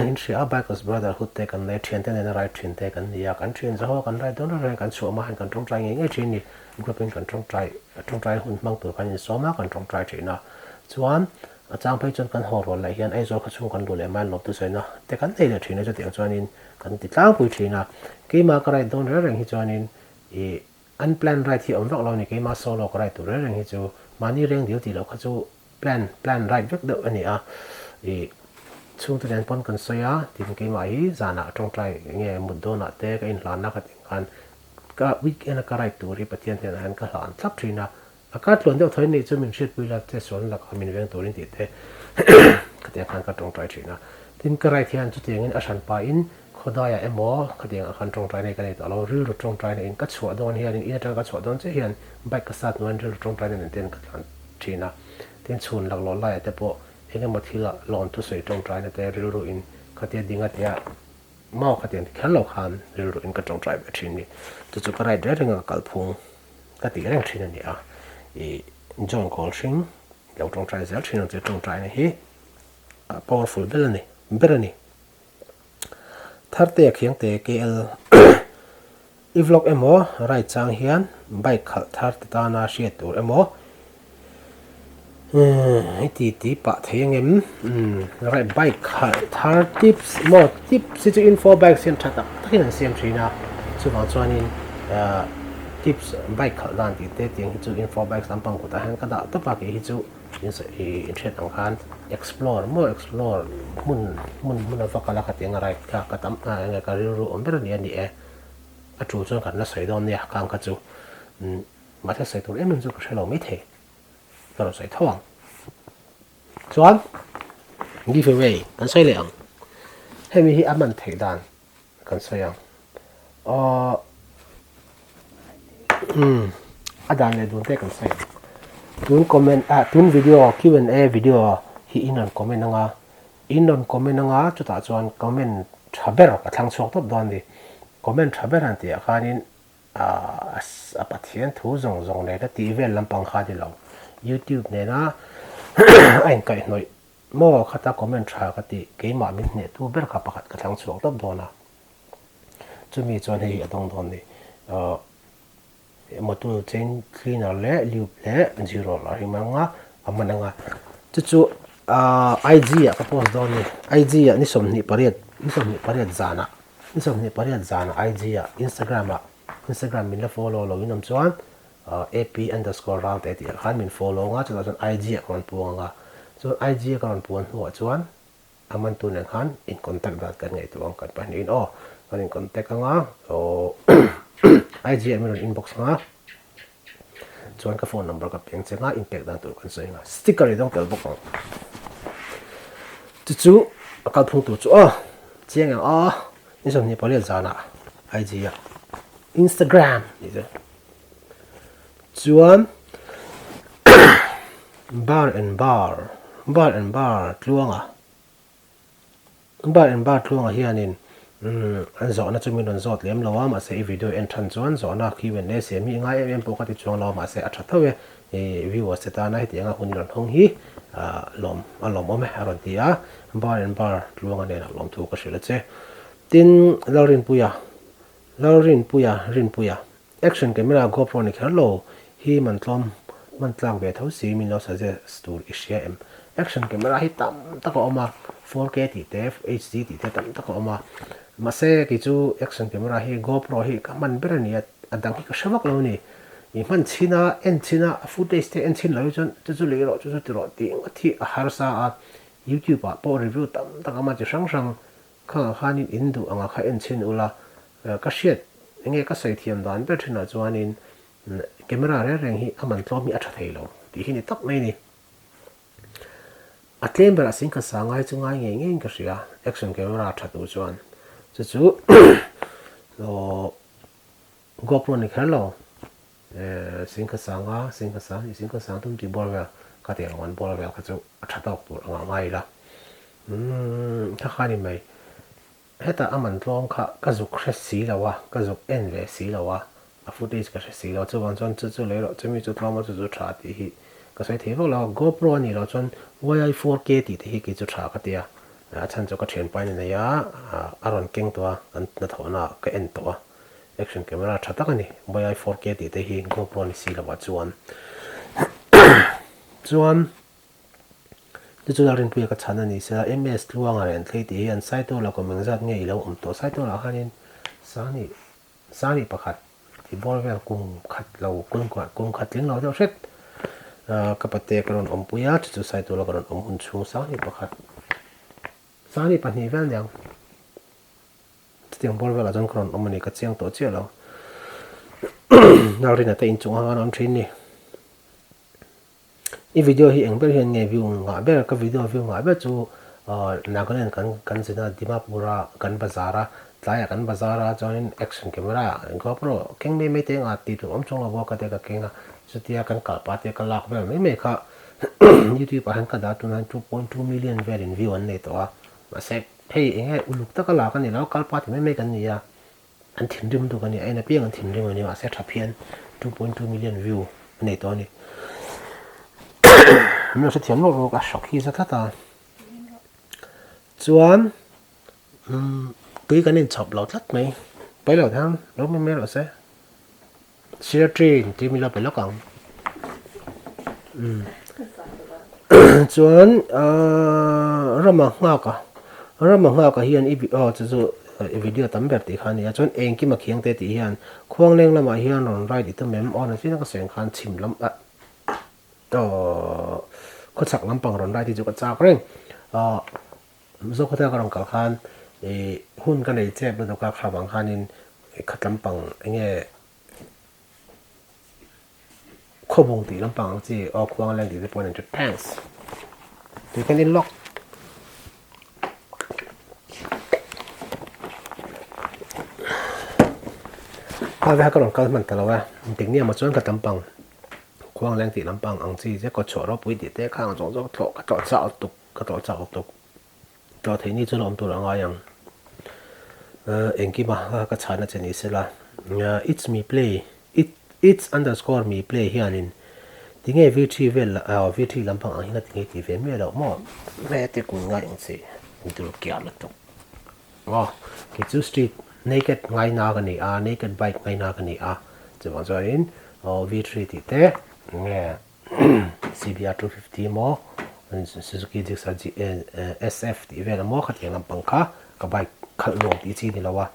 in shia bikers brotherhood te kan le thian te na right thian te kan ya kan thian zaho kan right don ra kan so ma han kan tong trai nge thin ni grouping kan tong trai hun mang tu kan so ma kan tong trai thina chuan a chang phei chon kan hor rol lai hian ai zo kha chung kan lu le man lo tu sai na te kan nei le thina cho tiang chuan in kan ti tlang pui thina ke ma ka right don ra reng hi chuan in e unplanned right hi om vak lo ni ke ma solo ka right tu ra reng hi chu mani reng diu ti lo kha chu plan right vek de ani a e chung tu den pon kan soya tin ke mai zana tong trai nge muddo na te ka in hlan na ka ting kan ka weekend ka right tu ri pathian te han ka hlan thlap thina akat lon de thoi ni chu min shit pui la te son la ka min veng tu rin ti te ka te kan ka tong trai thina tin ka right hian chu tiang in a san pa in khodaya emo ka tiang a kan tong trai nei ka nei ta lo ri ru tong trai nei in ka chhuah don hian in ina ka chhuah don che hian bike ka sat nuan ri ru tong trai nei ten ka hlan thina tin chhun lak lo lai te po enge mo thila lon tu sei tong trai na te ri ru in ka te dinga te mau ka tiang khal lo khan ri ru in ka tong trai ba thin ni tu chu ka rai dre ringa kal phung ka ti reng thin ani a e John Colshing lo tong trai zel thin te tong trai na hi powerful belani berani tharte khiang te KL i vlog emo rai chang hian bike khal thar ta na hriat tur emo ti pa theng em rai bike khal thar tips mo tips si info bike siam thata takin an siam thina chu wang chuan in tips bike khal dan ti te tiang hi chu info bike sampang ko ta han ka da to pa ke hi chu in thret ang khan explore mun fa kala ka tiang rai ka tam nga ka ru om ber ni ani e a chu chuan kan na sei don ne kang ka chu ma tha sei tur em chu ka shelo mi the ka ro sei thawang chuan giveaway kan sei le ang hemi hi aman thei dan kan sei ang adan le dun te kan sei tun comment tun video Q&A video hi inon comment anga chuta chuan comment thaber ka thlang chok top don di comment thaber an ti akhanin a pathian thu zong le da ti vel lampang kha di lo YouTube ne na ain kai noi mo khata comment tha ka ti ke ma min ne tu ber kha pakhat ka thlang chok top dona chumi chuan hei adong don ni motul chain cleaner le lube le zero la himanga amananga chu IG ka post don ni IG ni som ni pariat zana IG Instagram min la follow lo inam chuan ap_round ati khan min follow nga chuan IG kan puanga so IG kan puan huwa chuan aman tu nen khan in contact dat kan ngai tuang kan pan in kan in contact nga so IG min inbox nga chuan ka phone number ka peng chenga impact dan tur kan sei nga sticker idong tel bok chu akal phung tu chu chiang ni som ni pariat zana IG Instagram ni zo chuan bar and bar tluanga hianin an zawna chu min on zawt lem lawm a se video en than chuan zawna Q&A se mi ngai em po ka ti chuang lawm a se a thathaw e viewers se ta na hi tianga hun ron hong hi lawm ome aron tia bar and bar tluanga ne lawm thu ka hrila che tin laurin puya action camera GoPro ni kherlo hi man tlang ve tho si min lo suggest tur ishia em action camera hi tam ta ko ma 4K ti te HD ti te tam ta ko ma ma se ki chu action camera hi GoPro hi ka man ber ni adang hi ka shavak lo ni i man china en china footage te en chin lo chon chu le ro chu ti ro ti thi har sa a YouTube a po review tam ta ka ma chi sang sang kha hanin indu anga kha en chin ula ka shet nge ka sai thiam dan ber thina chuanin camera re reng hi aman tlom mi atha thei lo ti hi ni tak mai ni atlem ber asing ka sangai chungai nge ka ria action camera tha tu chuan chu lo GoPro ni khalo sing ka sang tum ti bor ga ka te wan bor ga ka chu atha tok tur anga mai la tha khani mai heta aman tlom kha ka zuk khres si lawa ka zuk en ve si lawa a footage ka si lo chu wan chon chu le ro chumi chu tlom chu tha ti hi ka sai the lo GoPro ni lo chon wai 4K ti te hi ki chu tha ka tia chan chu ka thian pai ni ya aron keng to an na thona ka en to action camera tha tak ani wai 4K ti te hi GoPro ni si lawa chuan chu larin pu ka chhan ani sa ms luang aren thlei ti an sai to la ko mengzat nge ilo to sai to la hanin sani pakhat ti bor vel kum khat lo kum khat ling lo shet ka pate karon ompuya chu sai to la karon hun chung sani pakhat sani pani vel yang tiang bor vel a jon karon omani ka chiang to che lo larin ata in chung han am thin ni i video hi engber hian nge view nga ber ka video view nga ber chu nagaland kan zina dimapura kan bazara tlaya kan bazara join action camera GoPro keng me te nga ti tu omchong lo ka te ka kenga chutia kan kalpa te ka lak ber me kha YouTube han ka da tu 2.2 million ver in view an ne to a ma se hey enge uluk ta ka la kan ni lo kalpa te me kan ni ya an thin rim tu kan ni aina piang an thin rim ni ma se thapian 2.2 million view ne to ni mình sẽ thiền một cái sọc khi ra thắt à chuan cái nên chọc lẩu thắt mày bây giờ thang lúc mình là sẽ chia trên thì mình là phải lóc còng chuan rất mà ngao cả hiền chú video tấm bẹp thì khăn này chuan anh kia mà khiêng tê thì hiền khoang lên là mà hiền rồi rai thì tấm mềm on là chỉ nó có sền khăn chìm lắm ạ có sạc lắm bằng rồi đây thì chú có sạc rồi do có thể có đồng cả khan hun cái này chép được các khả bằng khan nên khát lắm bằng anh ấy khó bùng tí lắm bằng gì khoang lên thì sẽ point into pants thì cái nên lock hai cái đồng cao mình cả là tính niệm mà chọn khát lắm bằng khoang lên thì lắm bằng anh chị sẽ có chỗ đó bụi thì té khang chỗ đó thọ cái chỗ chảo tục cho thấy như chỗ làm tôi là ngay yang anh kia mà cái chán là trên sẽ là it's me play it's underscore me play here nên tiếng nghe VT về là VT lắm bằng anh là tiếng nghe về mấy đâu mà về thì cũng ngay anh chị tôi kia là tục cái chú street naked ngay na cái này naked bike ngay na cái này chỉ bằng cho nên VT thì té nghe CBR 250 mo Suzuki Gixxer SF thì về là mo khát tiếng làm bằng cá cái bike khát lộn thì chỉ đi là wa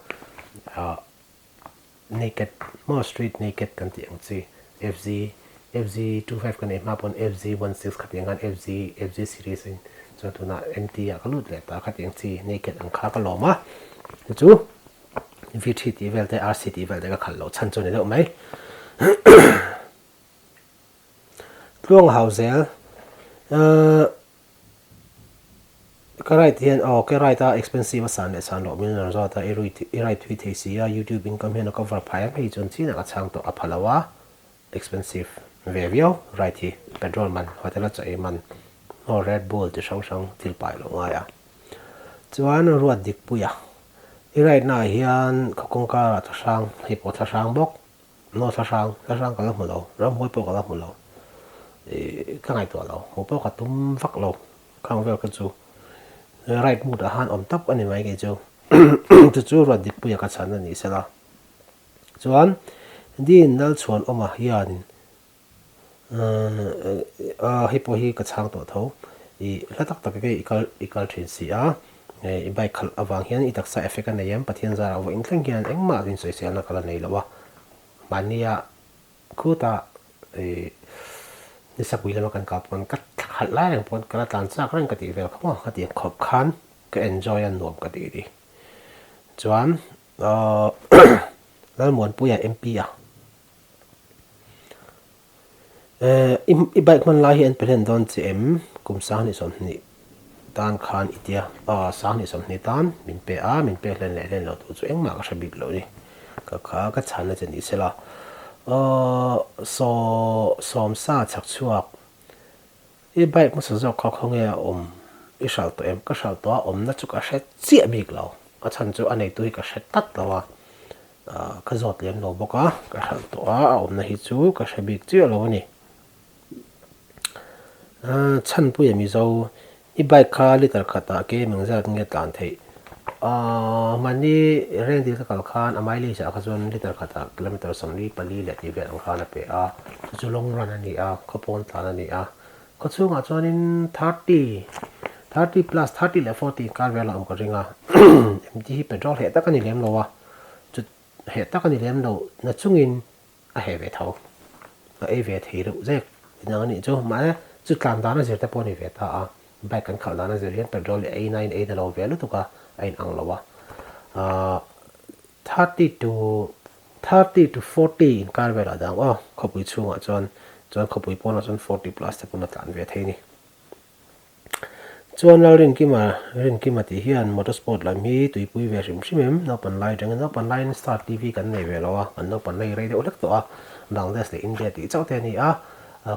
naked mo street naked kan tiếng chỉ FZ 25 kan em hapon FZ 16 khát tiếng kan FZ series cho tụi nó MT à cái lút lệ ta khát tiếng chỉ naked ăn cá cái lawm chú VT thì về tới RC thì về tới cái khát lộn chhan cho này đâu mấy luang hào zel cái right hiện cái right ta expensive sản để sản lộ mình là do ta right tweet thì xí YouTube income hiện nó cover phải hay chọn chi là cái chang to apalawa expensive về view right thì petrol man hoặc là chạy man Red Bull thì song til pai lo ngay chuan ruột dik puya right na hian khokong ka la thasang hi po thasang bok no thasang ka la mulo ram hoi po ka la mulo cái ngày tuổi lâu một bao cả túm vắt lâu không vào cái chú right một han ẩm tóc anh mấy cái chú chú rồi đi bây giờ cái chăn này sẽ là chuan đi nal chuan mà hiền hi po hi cái chang tổ thấu i latak tak ke ikal thin si a i bai khal awang hian i taksa effect an yam pathian zara wa in thleng hian engma rin soi sial na kala nei lawa mania khuta ni sakui lama kan kapon kat khat lai ang pon kala tan sak ran kati vel khama kati khop khan ka enjoy an nom kati di chuan lal mon puya mp a i bike man lai hian pelen don chem kum sang ni som ni tan khan itia sang ni som ni tan min pe len lo tu chu engma ka shabik lo ni ka kha ka chhan na chen i sela som sa chak chuak i bike ma sa zo kha khong ya i shal to em ka shal to na chu ka shet chi bik lo a chan chu anei tu hi ka shet tat lawa ka zot lem lo boka ka shal to na hi chu ka shabik chi lo ni chan pu yami zo i bike kha liter khata ke mengza nge tlan thei mani rendi ka kal khan amai li sa ka zon liter khata kilometer samli pali le ti ve ang khana pe a chu long run ani a khopon tlan ani a ko chu nga chuanin 30 plus 30 le 40 kar vela am ko ringa md petrol he ta kan ni lem lowa chu he ta kan ni lem lo na chungin a he ve tho a ve thei ru je na ni chu ma chu tlan da na je ta poni ve ta a bai kan khal da na je hian petrol a9 a lo ve lu tu ka ain ang lowa 30 to 40 kar vela da khopui chunga chuan khopui pona chuan 40 plus te puna tlan ve thei ni chuan la rin kima ti hian motorsport la mi tuipui ve rim shimem no pan lai jang no pan line start tv kan nei ve lawa an no pan nei radio lek to a dang des le india ti chaute ni a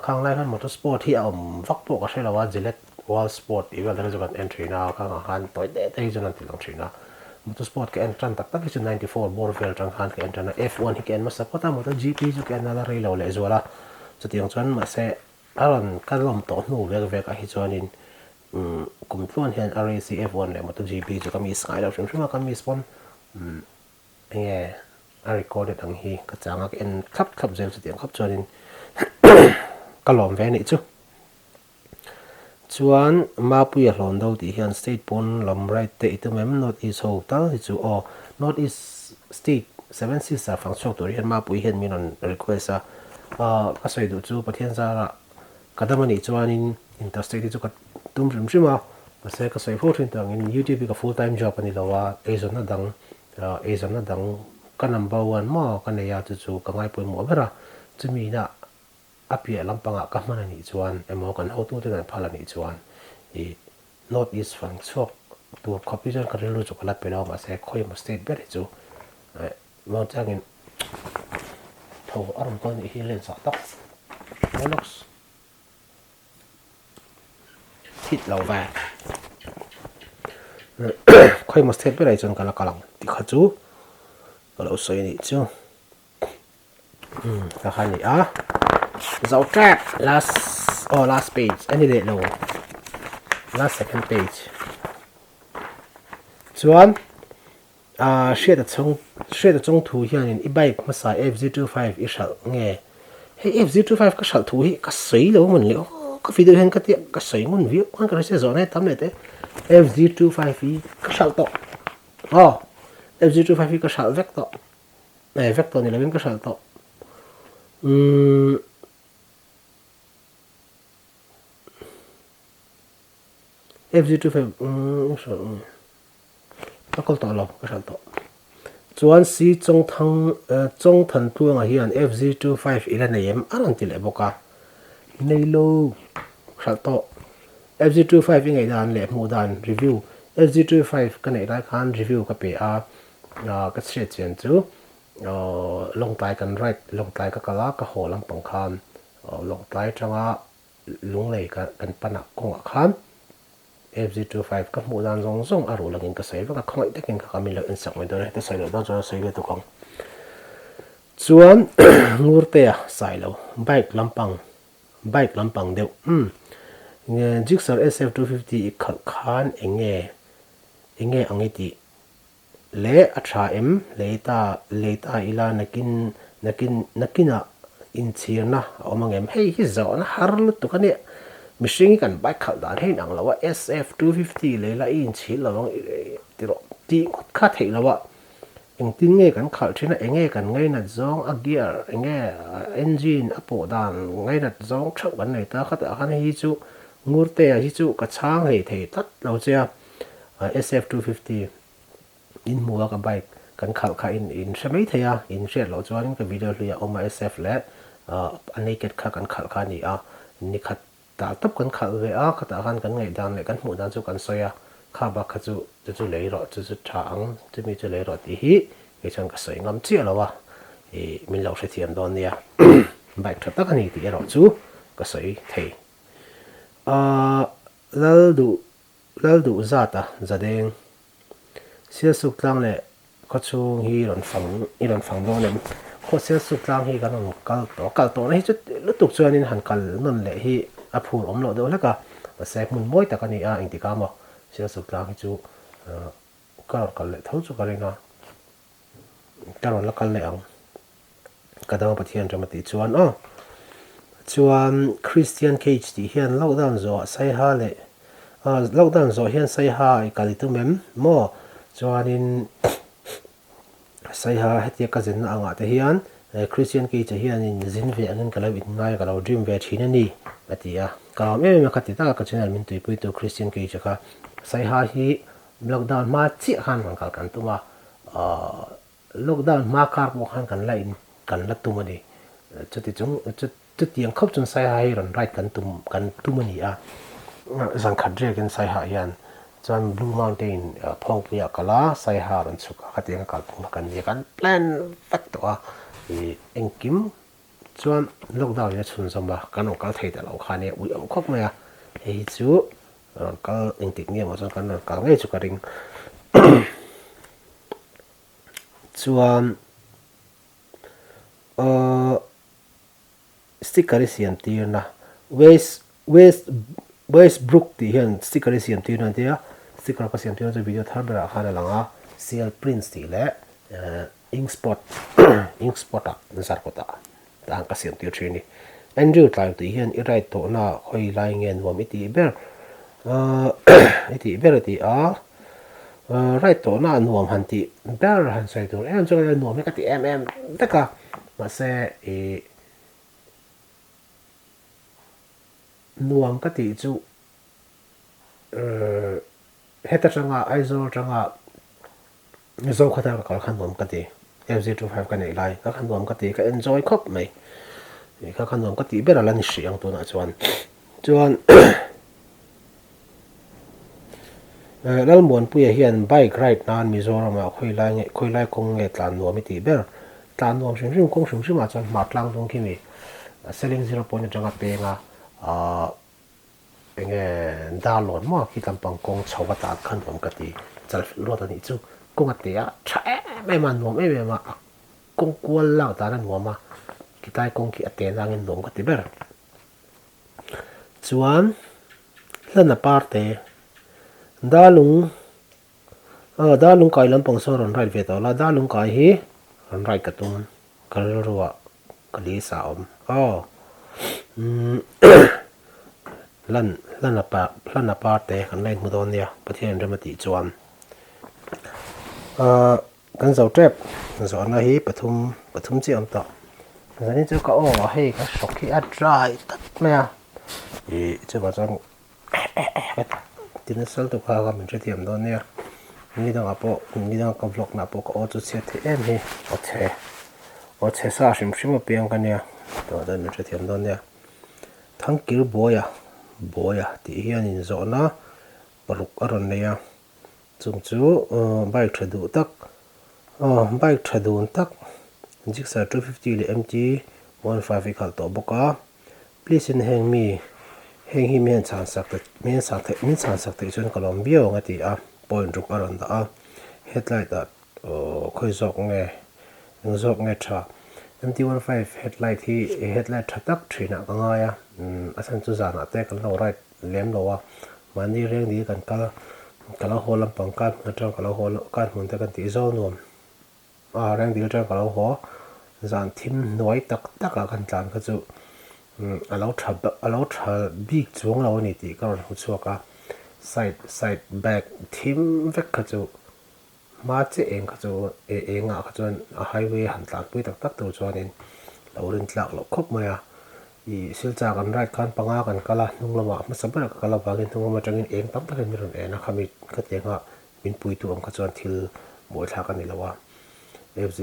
khang lai han motorsport hi vak po ka shelawa jilet wall sport i wel rezo kan entry na khang han toy de te jonan ti lang thina motorsport ke entran tak tak chu 94 borvel tang han ke entran f1 hi ken ma sapota motor gp chu ken na rei lo le zola chutiang chuan ma se aron kalom to nu ve ka hi chuanin kum chuan hian rac f1 le motogp chu kami sky lo shima kami spon nge a recorded ang hi ka changa ke en khap zel chutiang khap chuanin kalom ve ni chu chuan ma pu ya hlon do ti hian state pon lam right te itumem not is ho tal chu not is state 7 sister fang chok to hian ma pu hian minon request a ka soi du chu pathian zara kadamani chuanin interstate chu ka tum rim shima se ka soi photin tang in youtube ka full time job ani lawa azon na dang ka number 1 mo ka ne ya chu ka ngai poi mo bera chumi na apia lampanga ka man ani chuan emo kan ho tu te kan phala ni chuan I not is fang chok tu copy jan ka relu chu kala pela ma se khoi ma state ber chu mo changin tho aram kon hi len sa tak Linux hit lova khoi ma state ber ai chon kala kalang ti kha chu kala soi ni chu ka khani a zawt last page any day no last second page chuan share the chong thu hian in bike masa fz25 I shal nge hey fz25 ka shal thu hi ka sei lo mun le ka video hen ka ti ka sei mun view kan ka se zone tam le te fz25 ka shal to fz25 ka shal vector vector ni lawin ka shal to fz25 takol to lo ka shal to chuan si chong than tu nga hian fz25 ila nei aran til eboka nei lo shal to fz25 ngai dan le mu dan review fz25 ka nei lai khan review ka pe a ka che chen chu long tai kan right long tai ka kala ka ho lam pang khan long tai changa lung lei kan pana kong khan fz25 ka mu dan zong aro langin ka sei ka khoi tekin ka kamil in sak mai dore te sai lo da jo sei le to kong chuan ngurte a sai lo bike lampang deu Gixxer SF250 khal khan enge angiti le atha em leita ila nakina in chirna omangem hei hi zawna harlu tu kani mishing kan bike khal dan hein ang lawa SF250 le la in chi lawang tiro ti kha thei lawa eng tin nge kan khal thina enge kan ngai na zawng a gear enge engine apo dan ngai na zawng thak ban nei ta khata khan hi chu ngurte hi chu ka chhang hei thei tat lo chia SF250 in mua ka bike kan khal kha in shemei theya in share lo chuan ka video lu ya oma SF le anih ket kha kan khal kha ni a ni khat ta tap kan khal ve a khata khan kan ngai dan le kan mu dan chu kan soya kha ba kha chu chu lei ro chu chhang chu mi chu lei ro ti hi ke chang ka soi ngam chi lo wa min lo hrethiam don nia bike tha tak ani ti ro chu ka soi thei laldu zata zadeng sia suk tlang le ko chung hi ron phang do nem ko sia suk tlang hi kan kal to na hi chu lutuk chuan in han kal non le hi a phur om lo do la ka se mun moi ta kani a ing ti ka mo sia suk tlang hi chu kal le thau chu ka ringa karon la kal le ang kadang pathian ramati chuan Christian cage ti hian lockdown zo sai ha le lockdown zo hian sai ha I kali tu mem mo chuanin sai ha hetia ka zen anga te hian Christian cage hian in zin ve angin kalo in ngai kalo dream ve thina ni atia kalam em khati ta ka channel min tui pui tu Christian cage ka sai ha hi lockdown ma chi han man kal kan tuma lockdown ma kar mo han kan la in kan la tumani chuti chung chu tiang khop chun sai ha hi ron right kan tumani a zang khadre kan sai ha hian chuan Blue Mountain phong puya kala sai ha ron chuka khatenga kal phung kan ni kan plan fat to a engkim chuan lockdown ya chun zamba kan kal thei da lo khane ui am khop maya hei chu kal engtik ni mo chuan kan kal ngai chu ka ring chuan sticker siam tir na Westbrook ti hian sticker siam tir na tia sticker ka siam tir na video thar bra khana langa seal prints ti le ink spot nasar kota tang ka siam tir thini Andrew tlai ti hian I right to na khoi lai ngen wam iti ber ti a right to na nuam han ti ber han sai tur em chu nuam ka ti em taka ma se nuam ka ti chu heta changa aizo changa zo khata ka khan nuam ka ti FZ25 ka nei lai ka khan nuam ka ti ka enjoy khop mai ka khan nuam ka ti bera lan shi ang tu na chuan lalmon puya hian bike ride nan Mizoram a khoi lai kong nge tlan nuam ti ber tlan nuam shim kong shim ma chuan ma tlang dong ki mi selling 0 point changa pe nga enge dalon mo ki tampang kong chawa ta khan nuam ka ti chal lo ta ni chu kong atia tha mai man nuam mai ma kong kwal la ta na nuam ma kitai kong ki ate lang in nuam ka ti ber chuan lana parte dalung kai lampang so ron right ve to la dalung kai hi ron right katum kalruwa kali sa om lana parte kan lain mu don ya pathian ramati chuan kan zo trap zo na hi pathum chi am ta zani chu ka hei ka shokhi a dry tat maya chu ba chang tin sal to kha ga min hrethiam don ya ni dang ka vlog na po ka chu che the em hi o che sa shim piang kan ya to da min hrethiam don ya thangkir boya ti hian in zo na paruk aron ne ya chung chu bike thadun tak jiksa 250 le MT 15 ikal to boka please in hang hi men chan sak te chun Colombia ngati a point ruk aron da a headlight da khoi zok nge tha MT15 headlight tha tak thina ka nga ya asan chu zana te kan lo right lem lo wa mani reng di kan kala holam pangkat atang kala hol kan mun te kan ti zo nom reng di atang kala ho zan thim noi tak kan tlan ka chu alo tha big chuang lo ni ti ka ron hu chuaka side back thim vek kha chu ma che eng kha chu nga kha chuan a highway han tlang pui tak tak tu chuan in lo rin tlak lo khop maya I silcha kan right khan panga kan kala nung lama ma sabara kala bagin tung ma tangin eng tam takin mi ron ena khami ka tenga min pui tu am kha chuan thil moi thla kan ni lawa fg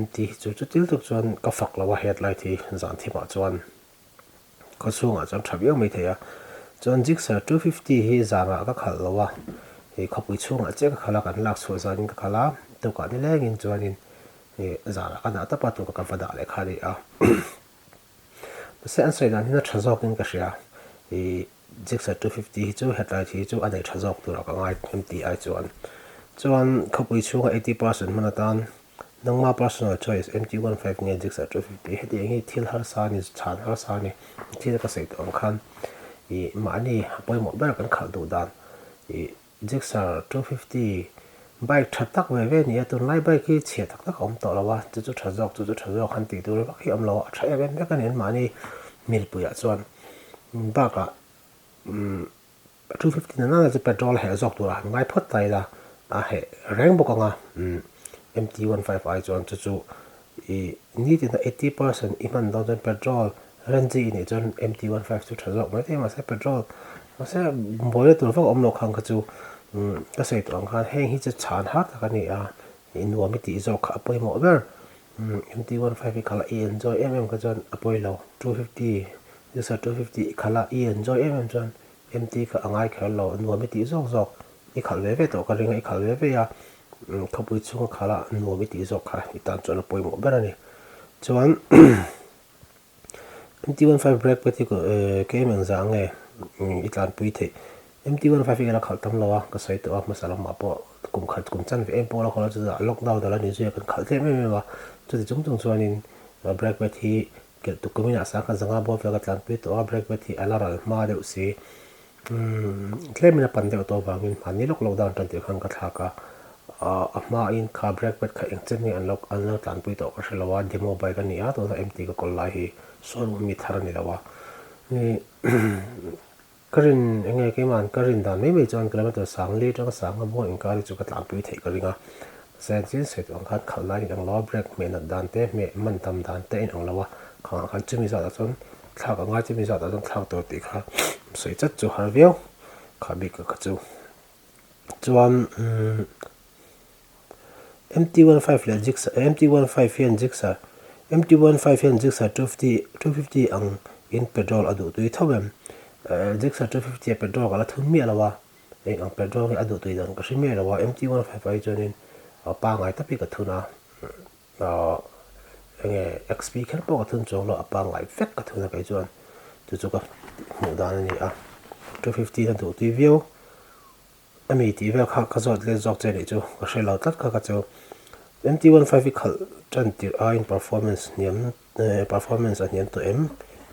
mt chu til tuk chuan ka fak lawa headlight hi zan thima chuan ko chunga chuan thabiang mai theya chuan jigsaw 250 hi zanga ka khal lawa he khapui chunga che ka khala kan lak chhu zanin ka khala to ka ni lengin chuan in he zara kana ta pa tu ka fada le khari a se an sai dan hina thazok in ka ria e jigsaw 250 hi chu headlight hi chu anei thazok tu ra ka ngai mti chuan khapui chunga 80% manatan nangma personal choice mt15 nge jigsaw 250 heti ngi thil har sa ni chhan har sa ni thil ka sei to khan I mani poi mo ber kan khal du dan I jigsaw 250 bike thatak ve ni atun lai bike ki che tak tak om to lawa chu thazok khan ti tu ra khi am lo a thaya ben kan en mani mil puya chuan ba ka 250 na na petrol he zok tu ra ngai phot tai la a he reng bokanga mt15i chuan chu I need in 80% iman down petrol ranji ni chuan mt15 chu thazok mai te ma se petrol ma se boile tur fa om lo khang kha chu ka sei to ang khan heng hi chu chhan har ta ni a in wa mi ti zo kha poi mo ber mt15 khala enjoy ka chuan apoi lo 250 jisa 250 khala enjoy chuan mt ka angai khal lo nuwa mi ti zok I khal ve to ka ringa I khal ve ya khapui chunga khala nuwa mi ti zok kha itan chuan poi mo ber ani chuan mt15 brake pati ko kemeng zawng itlan pui the mt15 la khal tam lawa ka sai to a masala ma po kum chan ve em po la khola chu lockdown dala ni je kan khal the me wa chu chung chuan in brake pati kel tu kumina sa ka zanga bo ve ka tlan pui to a brake pati alaral ma de si tlemina pan de to bangin mani lockdown tan te khan ka tha ka a ma in kha brake pati kha eng chen ni unlock tlan pui to ka shelawa demo bai ka ni a to mt ka kol lai hi so mi thar ni lawa ni karin enge ke man karin dan me chuan kilometer sang le tang sang mo in kari chu ka tlang pui thei ka ringa sen chin se to khan khal lai ang law break me na dan te me man tam dan te in ang lawa khan chumi za da chon thla ka nga chumi za da chon thla to ti kha sei chat chu har veo kha bi ka chu chuan mt15 le jigsaw mt15 hian jigsaw mt15 hian jigsaw 250 ang in petrol adu tui thawem jigsaw 250 petrol kala thun mi alawa ang petrol ni adu tui dan ka shimi alawa mt15 ai chonin pa ngai tapi ka thuna enge xp kher po ka thun chong lo apa ngai fek ka thuna kai chuan chu ka mu dan ni a 250 dan tu ti view ami ti view ka zot le zok che ni chu ka shelo tat ka chu mt15 khal chan ti a in performance niam performance an niam to m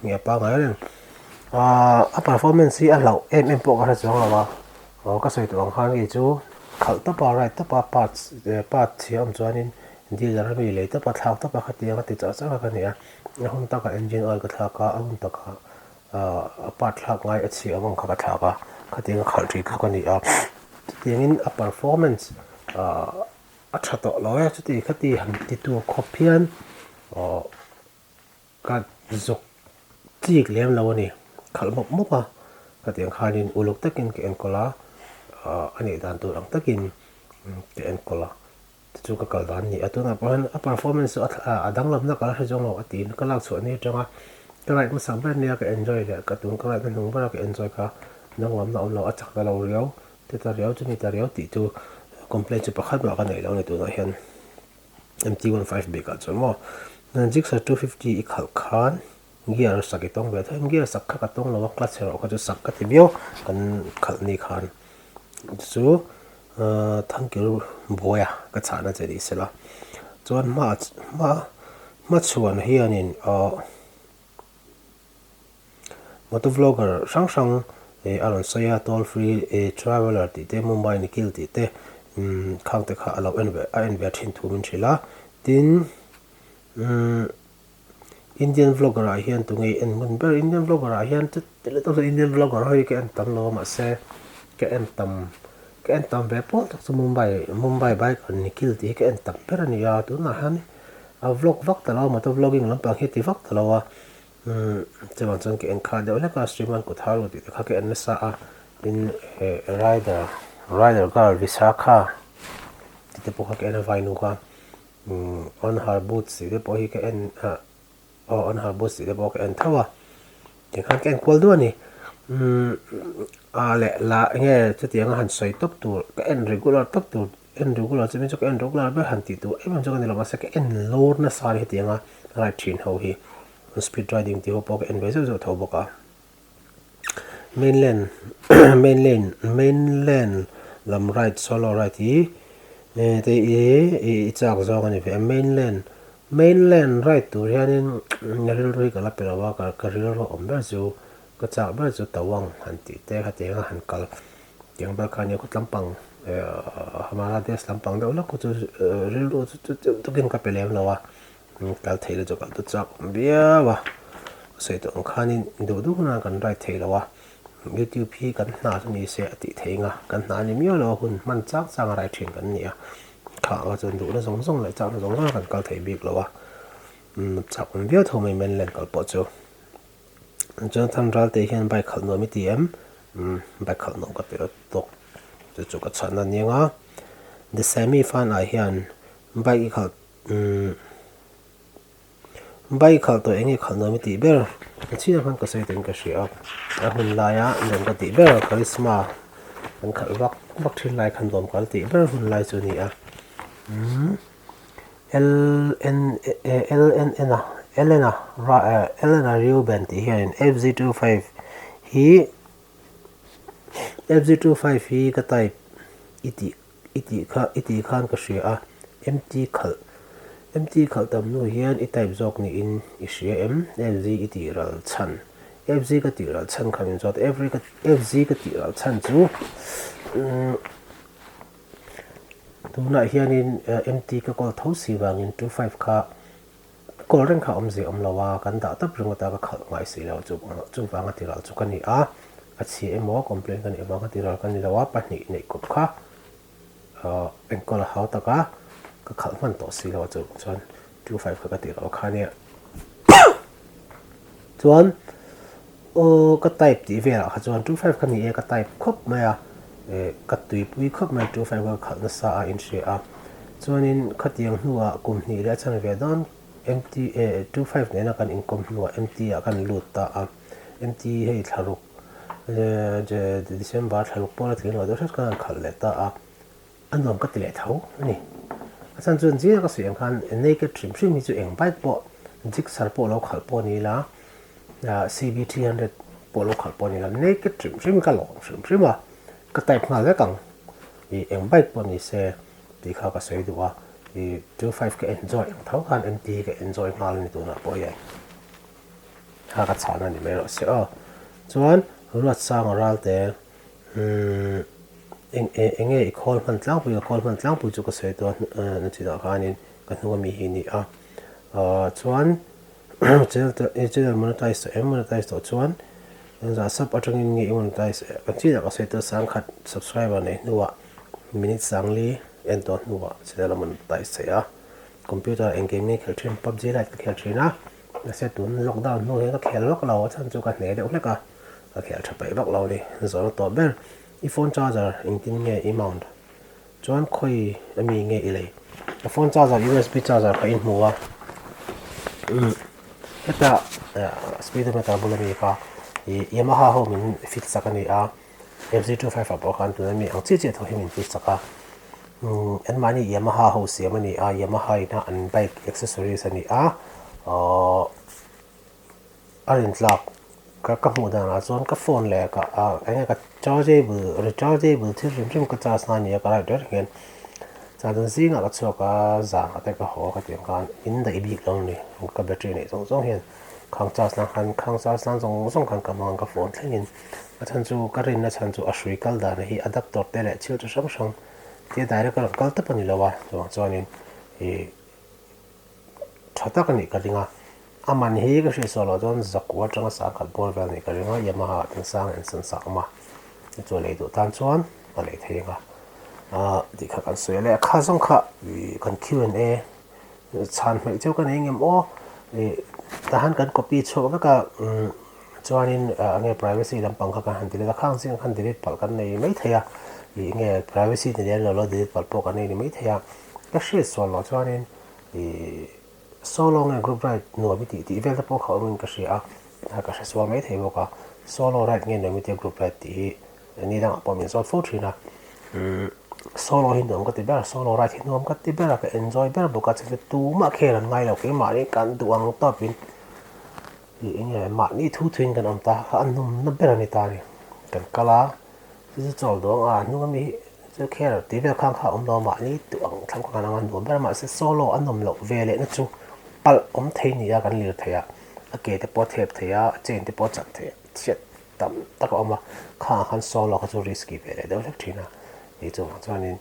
nge pa ngai ren a performance hi a lo em po ka chong lawa ka sei to ang khan ge chu khal ta pa right ta pa part thiam chuanin dealer mi le ta pa thak ta pa khatia ti cha cha ka ni a hon ta ka engine oil ka thaka ahun ta ka part thak ngai a chi among kha ka thaka khatia khal tri ka ni a tiangin a performance a thato lo ya chu ti khati han ti tu khopian ka zok tik lem lo ni khal mok mok a katiang khanin uluk takin ke en kola ani dan tu ang takin ke en kola chu ka kal dan ni atuna pan a performance a dang lam na kala jong lo atin ka lak chu ani tanga ka right ma sam ban ne ka enjoy le ka tun ka right nung ba ka enjoy ka nang lam na lo a chak da lo riau te ta riau chu ni ta riau ti tu complaint chu pakhat ba ka nei lo ni tu na hian mt15 be ka chu mo jigsaw 250 I khal khan gear saki tong ve them gear sak kha ka tong lo clutch ro ka chu sak ka ti bio kan khal ni khan chu thank you boya ka chana che ri sela chuan ma chuan hianin motovlogger sang alon soya toll free traveler ti te mumbai ni kil ti te khang te kha alo en ve thin thu min thila tin Indian vlogger ah hian tu ngei en mun ber Indian vlogger ah hian tele to Indian vlogger hoi ke an tam lo ma se ke an tam ve po tak su Mumbai bai kan nikil ti ke an tam per ani ya tu na han a vlog vak ta lo ma to vlogging lam pang hi ti vak ta lo wa chuan chon ke an kha de la ka streaman ko tharu ti kha ke an sa a in rider girl Visakha ti te po kha ke an vai nu ka on her boots ti te po hi ke an on her boots ti te po ke an thawa ti kha ke an kwal du ani a le la nge chu tiang han soi top tu ke an regular top tu en regular chu min chu ke en regular ba han ti tu em chu kan lo ma se ke en lor na sa ri tianga right chin ho hi speed riding ti ho po ke en ve zo tho boka mainland lam right solo right hi te e chak zawng ani ve mainland right tu hianin ril rui kala pelawa ka ril ro om ber chu ka chak ber chu tawang han ti te kha te nga han kal tiang ba kha ni khut lampang hamara des lampang de la ko chu ril ro chu kin ka pelem lawa kal theile chu kal tu chak bia wa sei to khanin du na kan right theilawa YouTube hi kan na ni se ati theinga kan na ni mio lo hun man chak chang rai thin kan nia kha wa chon du na zong lai chak na zong kan kal thei bik lo wa chak un via tho mai men len kal po chu chon tham ral te hian bai khal no mi ti em bai khal no ka pe to chu ka chhan na ni nga the semi fan a hian bai khal bai khal to engi khal no mi ti ber china khan ka sei ten ka shia a hun la ya nen ka ti ber charisma an khal wak thin lai khan dom kal ti ber hun lai chu ni a Elena Reuben ti hian FZ25 hi ka type iti khan ka shia a empty khal tam nu hian I type zawk ni in I shia FZ iti ral chhan FZ ka ti ral chhan khamin zawt FZ ka ti ral chhan chu tuna hianin empty ka call tho si wangin 25 kha call ren kha om lawa kan da tap ringa ta ka khal ngai si lo chu wanga ti ral chu kan ni a chi emo complain kan ema ka ti ral kan ni lawa pa ni nei kop kha en call how ta ka khal man to si lo chu chuan 25 kha ka ti ral kha ne chuan ka type ti ve la kha chuan 25 kan ni e ka type khop ma ya ka tui pui khop mai 25 ka khal na sa a in she a chuanin khatiang hnuwa kum ni le chan ve don empty 25 ne na kan income hnuwa empty a kan lut ta a empty hei tharuk je December tharuk pora thil lo do kan khal le ta a anom ka ti le thau ani asan chun ji ka siam khan naked trim mi chu eng bai po jik sar po lo khal po ni la CB 300 po lo khal po ni la naked trim ka lo trim a ka type nga le kang I eng bai po ni se ti kha ka sei duwa I 25 ka enjoy thau khan MT ka enjoy ngal ni tu na po ye ha ka chana ni me ro se a chuan ruat sang ral te enge call man tlang pu chu ka sei to na chi da khanin ka hnuwa mi hi ni a chuan channel monetize to chuan za sub atangin ngi monetize ka chi da ka sei to sang khat subscriber nei nuwa minute sangli en to nuwa channel monetize ya computer and gaming khel thin PUBG Lite ka khel thina na se tun lockdown no he ka khel lok law chan chu ka ne de ule ka khel thapai bak law ni zo to ber I phone charger in nge I mount chuan khoi ami nge I lei a phone charger USB charger ka in muwa eta speedometer bulami ka Yamaha ho min fix sakani a FZ25 apo khan tu mi ang chi tho himin fix saka en mani Yamaha ho si mani a Yamaha ina an bike accessories ani a arin tlak ka mu da na chon ka phone le ka anga ka rechargeable thil rim ka charge na ni ka right hen cha don si nga ka choka za ka ka ho ka tiang kan in da I bik long ni ka battery ni zong hen khang charge na zong kan ka mang ka phone thlengin a chan chu ka rin na chan chu a shrui kal da na hi adapter te le chil chu sang te direct kal ta pani lawa chuanin thata ka ni ka ringa anih ka hri solo don zakwa tanga sa khat bol vel ni ka ringa yamaha tin sang en san sak ma chu le du tan chuan a le theinga di kha kan soi le kha zawng kha kan Q&A chhan hmaih chu kan engem o tahan kan copy chho ka chuanin nge privacy lampang kha kan han tile khang sing kan delete palh kan nei mai theya nge privacy ni lo delete palh po kan nei mai theya ka hri solo chuanin solo nge group right no mi ti vel ta po kha min ka hri a ka hri swal mai thei boka solo right nge no mi te group right ti ni dang po min zawt fo thina solo hin dom ka ti ber solo right hin dom ka ti ber ka enjoy ber boka che tu ma kheran ngai lo ke ma ni kan duang topin nge ma ni thu twin kan om ta an num na ber ani ta ni kan kala chu chol do nu mi chu kher ti ber khang kha om lo ma ni tuang tham ka na ngan ber ma se solo an nom lo vele na chu pal om thei ni ya kan lir theya a ke te po thep theya chen te po chat the chet tam tak oma kha han solo ka chu risky vele do lek thina ni chu chuanin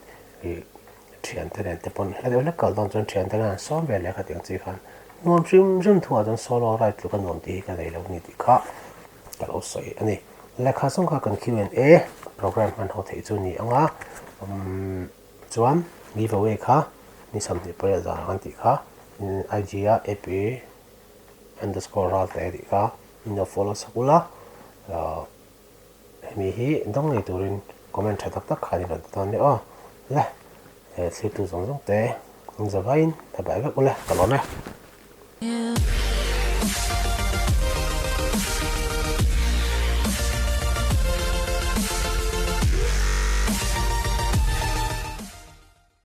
thian te ren te pon la de kal don chon thian te na som vele kha ting chi khan nuam rim thua don solo right lu kan nom ti ka nei lo ni ti kha ka lo soi ani lekha song kha kan Q&A program man ho thei chu ni anga chuan giveaway kha ni sam ti pa za han ti kha IG a ap underscore ral te di kha no follow sakula mi hi dong ni turin comment tha tak khani la tan ni a la si tu zong te zawain ta ba ga ula ka lo na